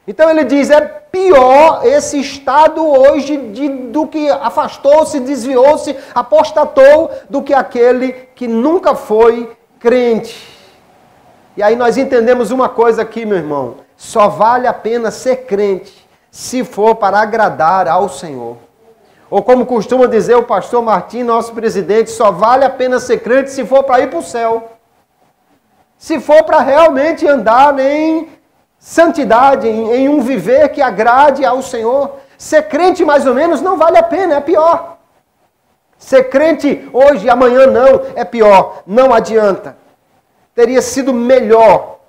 Então ele diz, é pior esse estado hoje do que afastou-se, desviou-se, apostatou, do que aquele que nunca foi crente. E aí nós entendemos uma coisa aqui, meu irmão. Só vale a pena ser crente se for para agradar ao Senhor. Ou como costuma dizer o pastor Martim, nosso presidente, só vale a pena ser crente se for para ir para o céu. Se for para realmente andar em santidade, em um viver que agrade ao Senhor. Ser crente mais ou menos não vale a pena, é pior. Ser crente hoje e amanhã não, é pior, não adianta. Teria sido melhor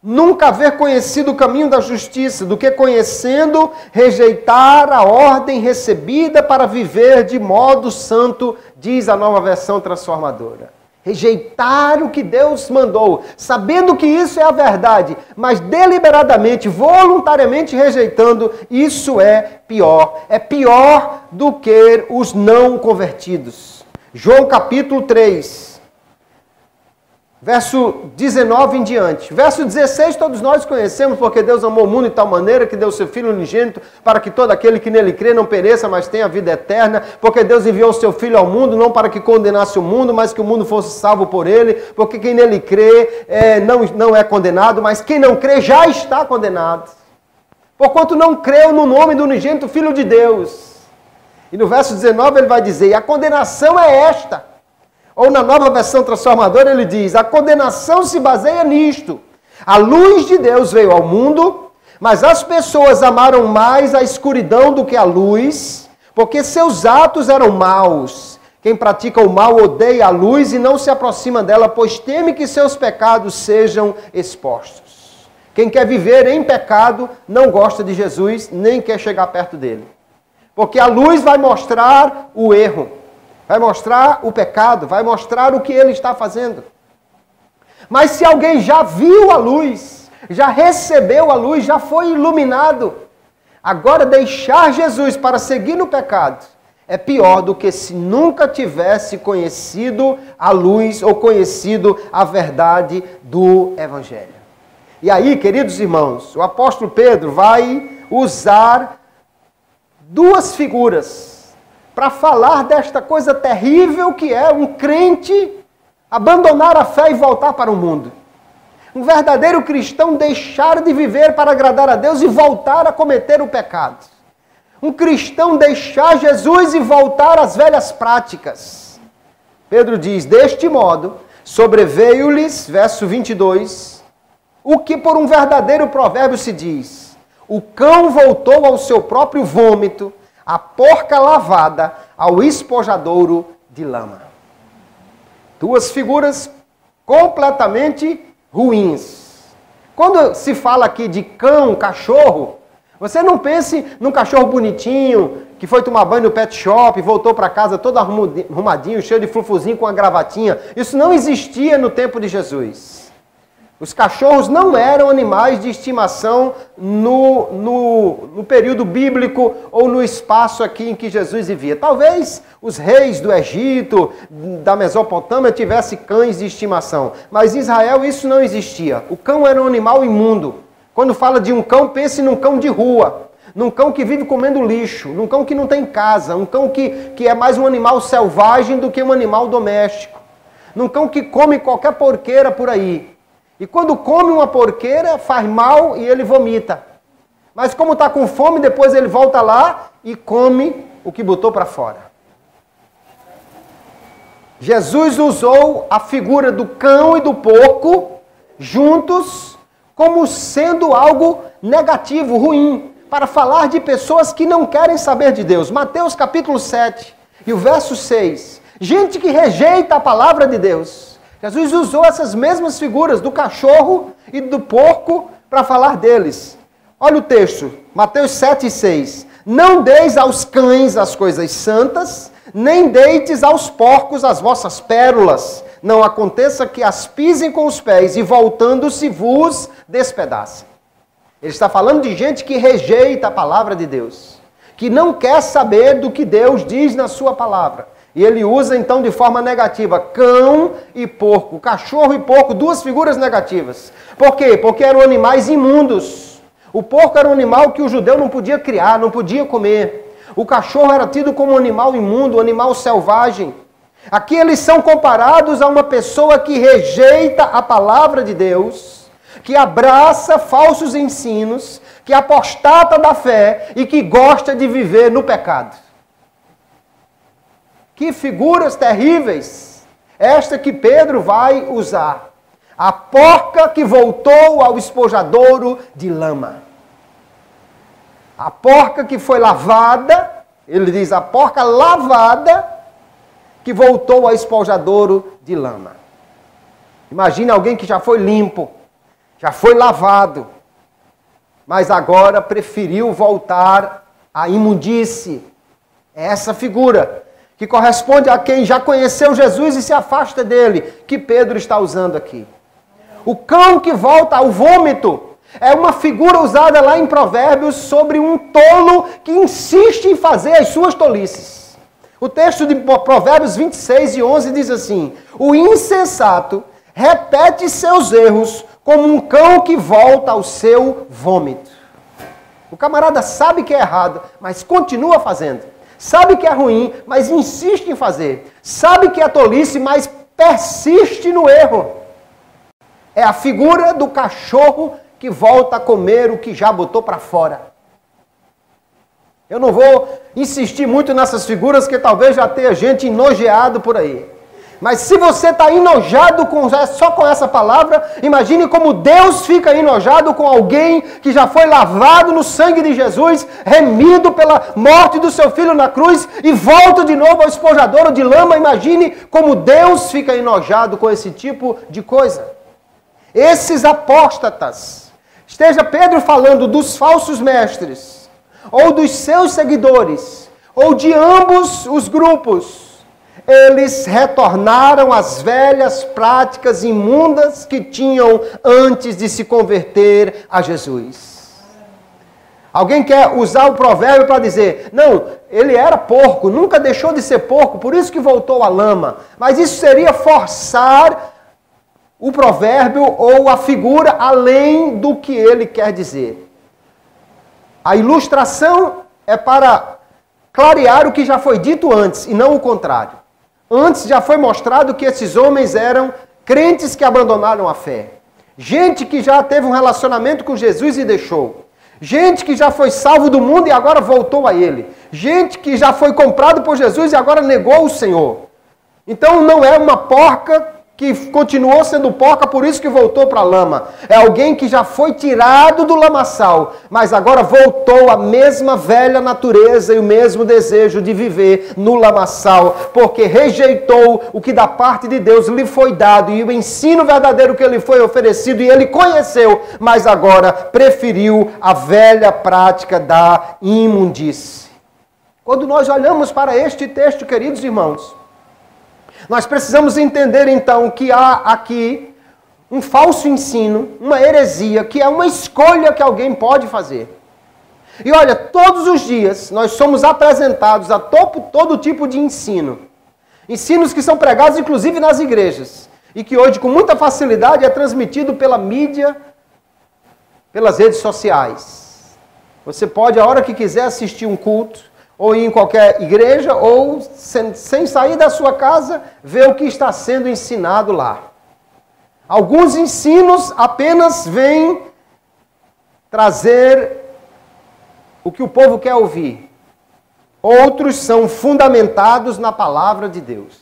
nunca haver conhecido o caminho da justiça do que conhecendo, rejeitar a ordem recebida para viver de modo santo, diz a Nova Versão Transformadora. Rejeitar o que Deus mandou, sabendo que isso é a verdade, mas deliberadamente, voluntariamente rejeitando, isso é pior. É pior do que os não convertidos. João capítulo 3. Verso 19 em diante. Verso 16 todos nós conhecemos, porque Deus amou o mundo de tal maneira que deu seu Filho unigênito para que todo aquele que nele crê não pereça, mas tenha a vida eterna. Porque Deus enviou o seu Filho ao mundo, não para que condenasse o mundo, mas que o mundo fosse salvo por ele. Porque quem nele crê não é condenado, mas quem não crê já está condenado. Porquanto não creu no nome do unigênito Filho de Deus. E no verso 19 ele vai dizer, a condenação é esta. Ou na Nova Versão Transformadora ele diz, a condenação se baseia nisto. A luz de Deus veio ao mundo, mas as pessoas amaram mais a escuridão do que a luz, porque seus atos eram maus. Quem pratica o mal odeia a luz e não se aproxima dela, pois teme que seus pecados sejam expostos. Quem quer viver em pecado não gosta de Jesus, nem quer chegar perto dele. Porque a luz vai mostrar o erro. Vai mostrar o pecado, vai mostrar o que ele está fazendo. Mas se alguém já viu a luz, já recebeu a luz, já foi iluminado, agora deixar Jesus para seguir no pecado é pior do que se nunca tivesse conhecido a luz ou conhecido a verdade do Evangelho. E aí, queridos irmãos, o apóstolo Pedro vai usar duas figuras para falar desta coisa terrível que é um crente abandonar a fé e voltar para o mundo. Um verdadeiro cristão deixar de viver para agradar a Deus e voltar a cometer o pecado. Um cristão deixar Jesus e voltar às velhas práticas. Pedro diz, deste modo, sobreveio-lhes, verso 22, o que por um verdadeiro provérbio se diz, o cão voltou ao seu próprio vômito, a porca lavada ao espojadouro de lama. Duas figuras completamente ruins. Quando se fala aqui de cão, cachorro, você não pense num cachorro bonitinho, que foi tomar banho no pet shop, voltou para casa todo arrumadinho, cheio de frufuzinho com a gravatinha. Isso não existia no tempo de Jesus. Os cachorros não eram animais de estimação no período bíblico ou no espaço aqui em que Jesus vivia. Talvez os reis do Egito, da Mesopotâmia, tivessem cães de estimação. Mas em Israel isso não existia. O cão era um animal imundo. Quando fala de um cão, pense num cão de rua. Num cão que vive comendo lixo. Num cão que não tem casa. Um cão que é mais um animal selvagem do que um animal doméstico. Num cão que come qualquer porqueira por aí. E quando come uma porqueira, faz mal e ele vomita. Mas como está com fome, depois ele volta lá e come o que botou para fora. Jesus usou a figura do cão e do porco juntos como sendo algo negativo, ruim, para falar de pessoas que não querem saber de Deus. Mateus capítulo 7 e o verso 6. Gente que rejeita a palavra de Deus. Jesus usou essas mesmas figuras do cachorro e do porco para falar deles. Olha o texto, Mateus 7 e 6. Não deis aos cães as coisas santas, nem deites aos porcos as vossas pérolas. Não aconteça que as pisem com os pés e voltando-se vos despedacem. Ele está falando de gente que rejeita a palavra de Deus, que não quer saber do que Deus diz na sua palavra. E ele usa então de forma negativa, cão e porco, cachorro e porco, duas figuras negativas. Por quê? Porque eram animais imundos. O porco era um animal que o judeu não podia criar, não podia comer. O cachorro era tido como um animal imundo, um animal selvagem. Aqui eles são comparados a uma pessoa que rejeita a palavra de Deus, que abraça falsos ensinos, que apostata da fé e que gosta de viver no pecado. Que figuras terríveis, esta que Pedro vai usar. A porca que voltou ao espojadouro de lama. A porca que foi lavada, ele diz, a porca lavada que voltou a espojadouro de lama. Imagine alguém que já foi limpo, já foi lavado, mas agora preferiu voltar à imundície. É essa figura que corresponde a quem já conheceu Jesus e se afasta dele, que Pedro está usando aqui. O cão que volta ao vômito é uma figura usada lá em Provérbios sobre um tolo que insiste em fazer as suas tolices. O texto de Provérbios 26:11 diz assim: o insensato repete seus erros como um cão que volta ao seu vômito. O camarada sabe que é errado, mas continua fazendo. Sabe que é ruim, mas insiste em fazer. Sabe que é tolice, mas persiste no erro. É a figura do cachorro que volta a comer o que já botou para fora. Eu não vou insistir muito nessas figuras, que talvez já tenha gente enojeado por aí. Mas se você está enojado só com essa palavra, imagine como Deus fica enojado com alguém que já foi lavado no sangue de Jesus, remido pela morte do seu filho na cruz e volta de novo ao espojadouro de lama. Imagine como Deus fica enojado com esse tipo de coisa. Esses apóstatas, esteja Pedro falando dos falsos mestres, ou dos seus seguidores, ou de ambos os grupos, eles retornaram às velhas práticas imundas que tinham antes de se converter a Jesus. Alguém quer usar o provérbio para dizer, não, ele era porco, nunca deixou de ser porco, por isso que voltou à lama. Mas isso seria forçar o provérbio ou a figura além do que ele quer dizer. A ilustração é para clarear o que já foi dito antes e não o contrário. Antes já foi mostrado que esses homens eram crentes que abandonaram a fé. Gente que já teve um relacionamento com Jesus e deixou. Gente que já foi salvo do mundo e agora voltou a ele. Gente que já foi comprado por Jesus e agora negou o Senhor. Então não é uma porca que continuou sendo porca, por isso que voltou para a lama. É alguém que já foi tirado do lamaçal, mas agora voltou à mesma velha natureza e o mesmo desejo de viver no lamaçal, porque rejeitou o que da parte de Deus lhe foi dado e o ensino verdadeiro que lhe foi oferecido e ele conheceu, mas agora preferiu a velha prática da imundície. Quando nós olhamos para este texto, queridos irmãos, nós precisamos entender então que há aqui um falso ensino, uma heresia, que é uma escolha que alguém pode fazer. E olha, todos os dias nós somos apresentados a todo tipo de ensino. Ensinos que são pregados inclusive nas igrejas. E que hoje com muita facilidade é transmitido pela mídia, pelas redes sociais. Você pode a hora que quiser assistir um culto, ou ir em qualquer igreja, ou sem sair da sua casa, ver o que está sendo ensinado lá. Alguns ensinos apenas vêm trazer o que o povo quer ouvir. Outros são fundamentados na palavra de Deus.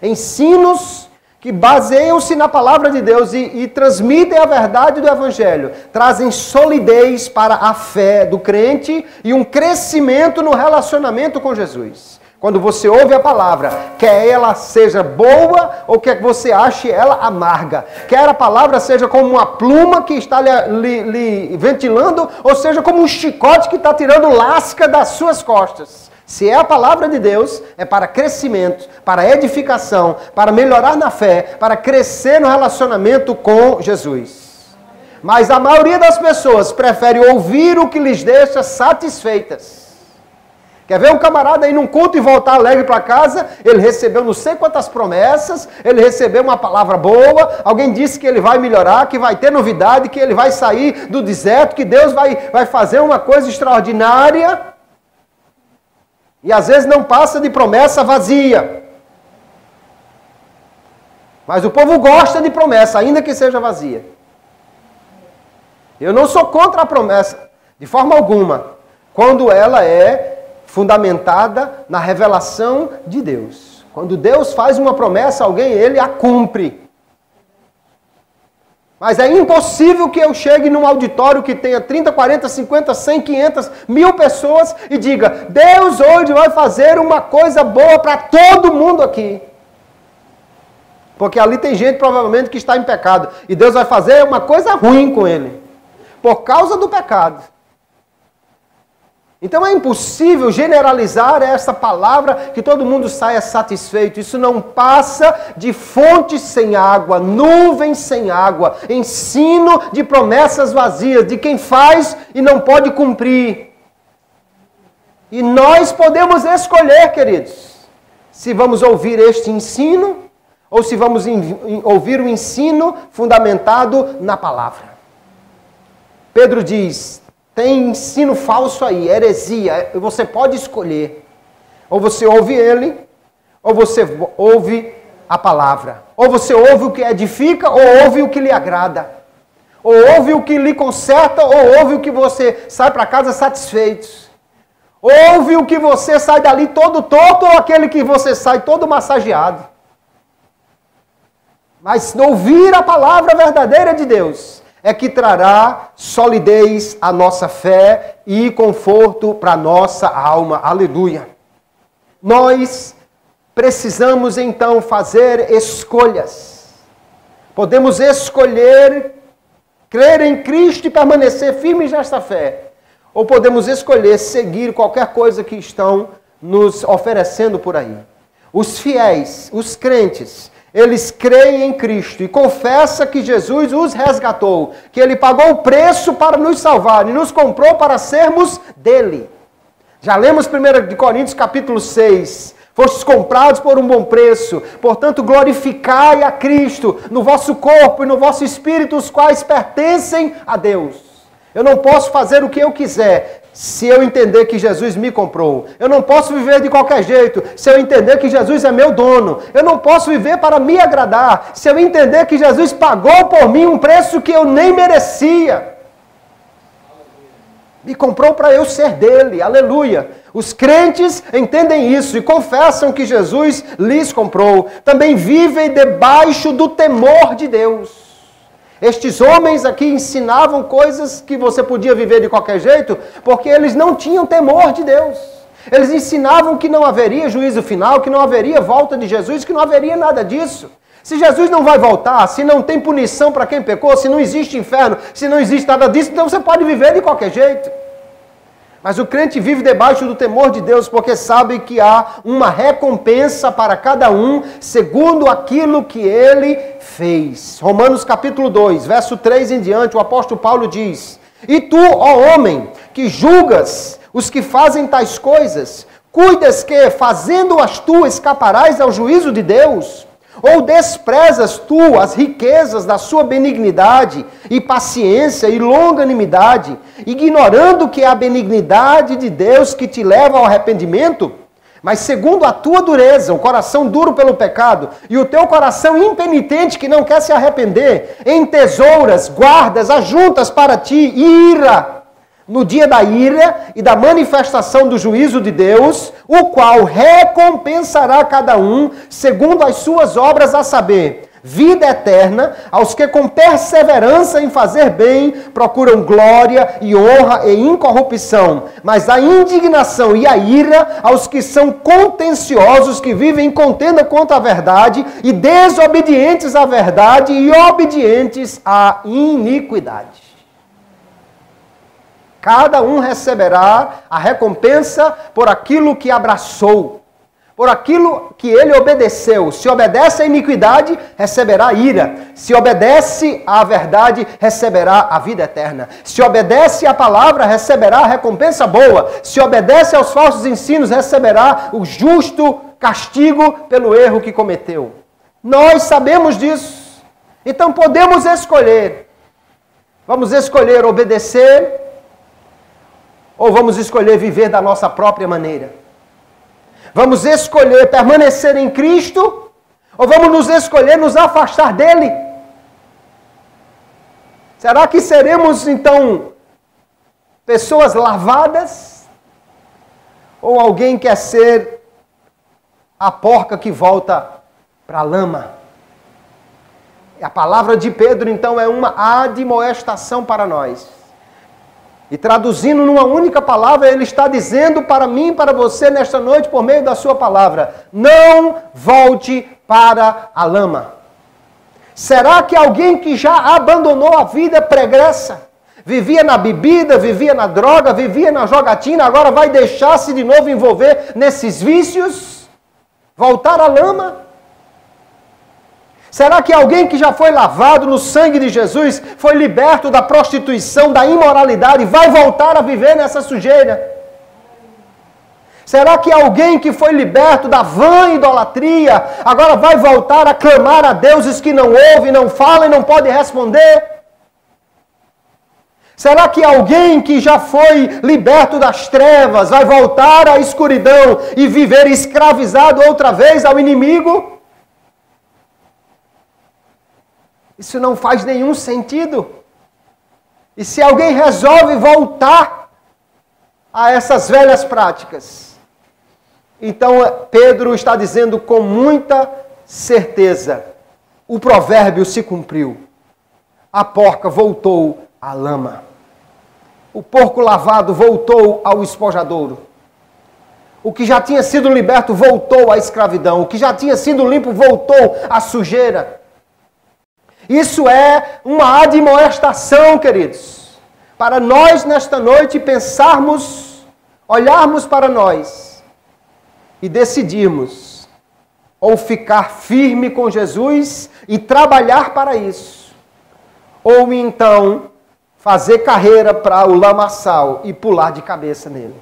Ensinos que baseiam-se na palavra de Deus e transmitem a verdade do Evangelho, trazem solidez para a fé do crente e um crescimento no relacionamento com Jesus. Quando você ouve a palavra, quer ela seja boa ou quer que você ache ela amarga, quer a palavra seja como uma pluma que está lhe ventilando, ou seja como um chicote que está tirando lasca das suas costas. Se é a palavra de Deus, é para crescimento, para edificação, para melhorar na fé, para crescer no relacionamento com Jesus. Mas a maioria das pessoas prefere ouvir o que lhes deixa satisfeitas. Quer ver um camarada ir num culto e voltar alegre para casa? Ele recebeu não sei quantas promessas, ele recebeu uma palavra boa, alguém disse que ele vai melhorar, que vai ter novidade, que ele vai sair do deserto, que Deus vai fazer uma coisa extraordinária. E às vezes não passa de promessa vazia. Mas o povo gosta de promessa, ainda que seja vazia. Eu não sou contra a promessa, de forma alguma, quando ela é fundamentada na revelação de Deus. Quando Deus faz uma promessa a alguém, ele a cumpre. Mas é impossível que eu chegue num auditório que tenha 30, 40, 50, 100, 500, 1000 pessoas e diga: Deus hoje vai fazer uma coisa boa para todo mundo aqui. Porque ali tem gente provavelmente que está em pecado. E Deus vai fazer uma coisa ruim com ele. Por causa do pecado. Então é impossível generalizar essa palavra que todo mundo saia satisfeito. Isso não passa de fontes sem água, nuvens sem água, ensino de promessas vazias, de quem faz e não pode cumprir. E nós podemos escolher, queridos, se vamos ouvir este ensino ou se vamos ouvir o ensino fundamentado na palavra. Pedro diz: tem ensino falso aí, heresia, você pode escolher. Ou você ouve ele, ou você ouve a palavra. Ou você ouve o que edifica, ou ouve o que lhe agrada. Ou ouve o que lhe conserta, ou ouve o que você sai para casa satisfeito. Ouve o que você sai dali todo torto, ou aquele que você sai todo massageado. Mas ouvir a palavra verdadeira de Deus é que trará solidez à nossa fé e conforto para a nossa alma. Aleluia. Nós precisamos então fazer escolhas. Podemos escolher crer em Cristo e permanecer firmes nesta fé. Ou podemos escolher seguir qualquer coisa que estão nos oferecendo por aí. Os fiéis, os crentes, eles creem em Cristo e confessam que Jesus os resgatou, que Ele pagou o preço para nos salvar e nos comprou para sermos dele. Já lemos 1 Coríntios capítulo 6. Fostes comprados por um bom preço, portanto glorificai a Cristo no vosso corpo e no vosso espírito, os quais pertencem a Deus. Eu não posso fazer o que eu quiser se eu entender que Jesus me comprou. Eu não posso viver de qualquer jeito se eu entender que Jesus é meu dono. Eu não posso viver para me agradar se eu entender que Jesus pagou por mim um preço que eu nem merecia. Me comprou para eu ser dele. Aleluia. Os crentes entendem isso e confessam que Jesus lhes comprou. Também vivem debaixo do temor de Deus. Estes homens aqui ensinavam coisas que você podia viver de qualquer jeito, porque eles não tinham temor de Deus. Eles ensinavam que não haveria juízo final, que não haveria volta de Jesus, que não haveria nada disso. Se Jesus não vai voltar, se não tem punição para quem pecou, se não existe inferno, se não existe nada disso, então você pode viver de qualquer jeito. Mas o crente vive debaixo do temor de Deus, porque sabe que há uma recompensa para cada um, segundo aquilo que ele fez. Romanos capítulo 2, verso 3 em diante, o apóstolo Paulo diz: E tu, ó homem, que julgas os que fazem tais coisas, cuidas que, fazendo-as tu, escaparás ao juízo de Deus? Ou desprezas tu as riquezas da sua benignidade e paciência e longanimidade, ignorando que é a benignidade de Deus que te leva ao arrependimento? Mas segundo a tua dureza, o coração duro pelo pecado, e o teu coração impenitente que não quer se arrepender, entesouras, guardas, ajuntas para ti ira, no dia da ira e da manifestação do juízo de Deus, o qual recompensará cada um segundo as suas obras, a saber, vida eterna aos que com perseverança em fazer bem procuram glória e honra e incorrupção, mas a indignação e a ira aos que são contenciosos, que vivem em contenda contra a verdade e desobedientes à verdade e obedientes à iniquidade. Cada um receberá a recompensa por aquilo que abraçou, por aquilo que ele obedeceu. Se obedece à iniquidade, receberá ira. Se obedece à verdade, receberá a vida eterna. Se obedece à palavra, receberá a recompensa boa. Se obedece aos falsos ensinos, receberá o justo castigo pelo erro que cometeu. Nós sabemos disso. Então podemos escolher. Vamos escolher obedecer, ou vamos escolher viver da nossa própria maneira? Vamos escolher permanecer em Cristo, ou vamos nos escolher nos afastar dele? Será que seremos, então, pessoas lavadas? Ou alguém quer ser a porca que volta para a lama? A palavra de Pedro, então, é uma admoestação para nós. E traduzindo numa única palavra, ele está dizendo para mim e para você nesta noite, por meio da sua palavra: não volte para a lama. Será que alguém que já abandonou a vida pregressa, vivia na bebida, vivia na droga, vivia na jogatina, agora vai deixar-se de novo envolver nesses vícios? Voltar à lama? Será que alguém que já foi lavado no sangue de Jesus, foi liberto da prostituição, da imoralidade, vai voltar a viver nessa sujeira? Será que alguém que foi liberto da vã idolatria, agora vai voltar a clamar a deuses que não ouvem, não falam e não podem responder? Será que alguém que já foi liberto das trevas vai voltar à escuridão e viver escravizado outra vez ao inimigo? Isso não faz nenhum sentido. E se alguém resolve voltar a essas velhas práticas, então Pedro está dizendo com muita certeza: o provérbio se cumpriu. A porca voltou à lama. O porco lavado voltou ao espojadouro. O que já tinha sido liberto voltou à escravidão. O que já tinha sido limpo voltou à sujeira. Isso é uma admoestação, queridos, para nós nesta noite pensarmos, olharmos para nós e decidirmos ou ficar firme com Jesus e trabalhar para isso, ou então fazer carreira para o lamaçal e pular de cabeça nele.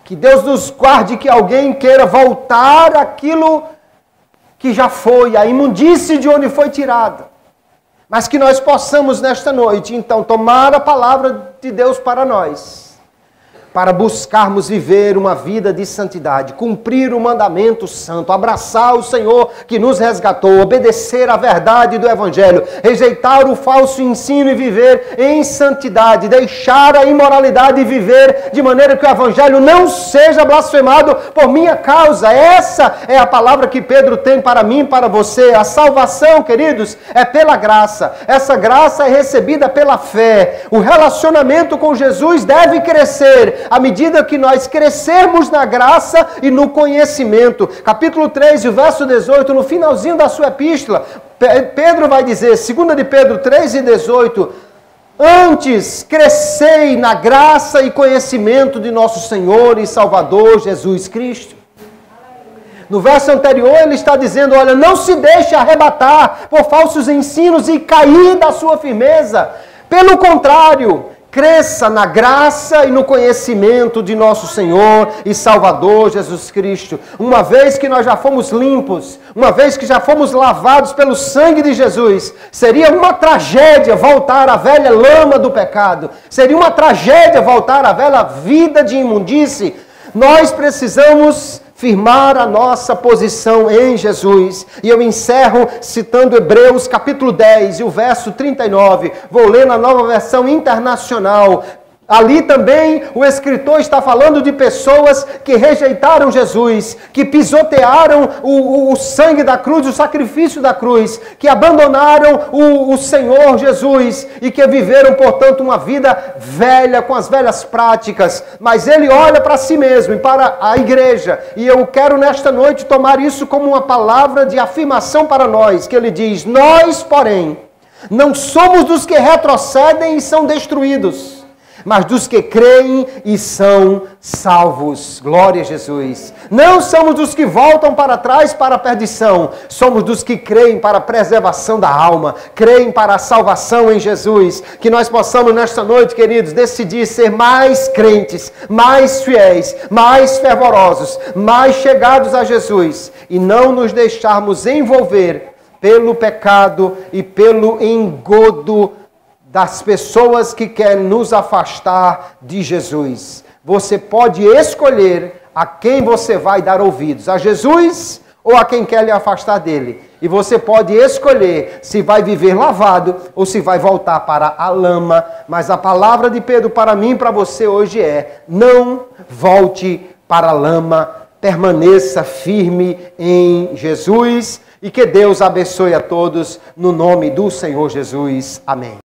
Que Deus nos guarde que alguém queira voltar àquilo que já foi, a imundície de onde foi tirada. Mas que nós possamos nesta noite, então, tomar a palavra de Deus para nós, para buscarmos viver uma vida de santidade, cumprir o mandamento santo, abraçar o Senhor que nos resgatou, obedecer à verdade do Evangelho, rejeitar o falso ensino e viver em santidade, deixar a imoralidade e viver de maneira que o Evangelho não seja blasfemado por minha causa. Essa é a palavra que Pedro tem para mim e para você. A salvação, queridos, é pela graça. Essa graça é recebida pela fé. O relacionamento com Jesus deve crescer à medida que nós crescermos na graça e no conhecimento. Capítulo 3, o verso 18, no finalzinho da sua epístola, Pedro vai dizer, 2 de Pedro 3 e 18, antes crescei na graça e conhecimento de nosso Senhor e Salvador Jesus Cristo. No verso anterior ele está dizendo, olha, não se deixe arrebatar por falsos ensinos e cair da sua firmeza. Pelo contrário, cresça na graça e no conhecimento de nosso Senhor e Salvador Jesus Cristo. Uma vez que nós já fomos limpos, uma vez que já fomos lavados pelo sangue de Jesus, seria uma tragédia voltar à velha lama do pecado. Seria uma tragédia voltar à velha vida de imundície. Nós precisamos firmar a nossa posição em Jesus. E eu encerro citando Hebreus capítulo 10 e o verso 39. Vou ler na Nova Versão Internacional. Ali também o escritor está falando de pessoas que rejeitaram Jesus, que pisotearam o sangue da cruz, o sacrifício da cruz, que abandonaram o Senhor Jesus e que viveram, portanto, uma vida velha, com as velhas práticas. Mas ele olha para si mesmo e para a igreja, e eu quero nesta noite tomar isso como uma palavra de afirmação para nós, que ele diz, nós, porém, não somos dos que retrocedem e são destruídos, mas dos que creem e são salvos. Glória a Jesus. Não somos dos que voltam para trás para a perdição. Somos dos que creem para a preservação da alma. Creem para a salvação em Jesus. Que nós possamos nesta noite, queridos, decidir ser mais crentes, mais fiéis, mais fervorosos, mais chegados a Jesus. E não nos deixarmos envolver pelo pecado e pelo engodo das pessoas que querem nos afastar de Jesus. Você pode escolher a quem você vai dar ouvidos, a Jesus ou a quem quer lhe afastar dele. E você pode escolher se vai viver lavado ou se vai voltar para a lama. Mas a palavra de Pedro para mim e para você hoje é, não volte para a lama, permaneça firme em Jesus. E que Deus abençoe a todos no nome do Senhor Jesus. Amém.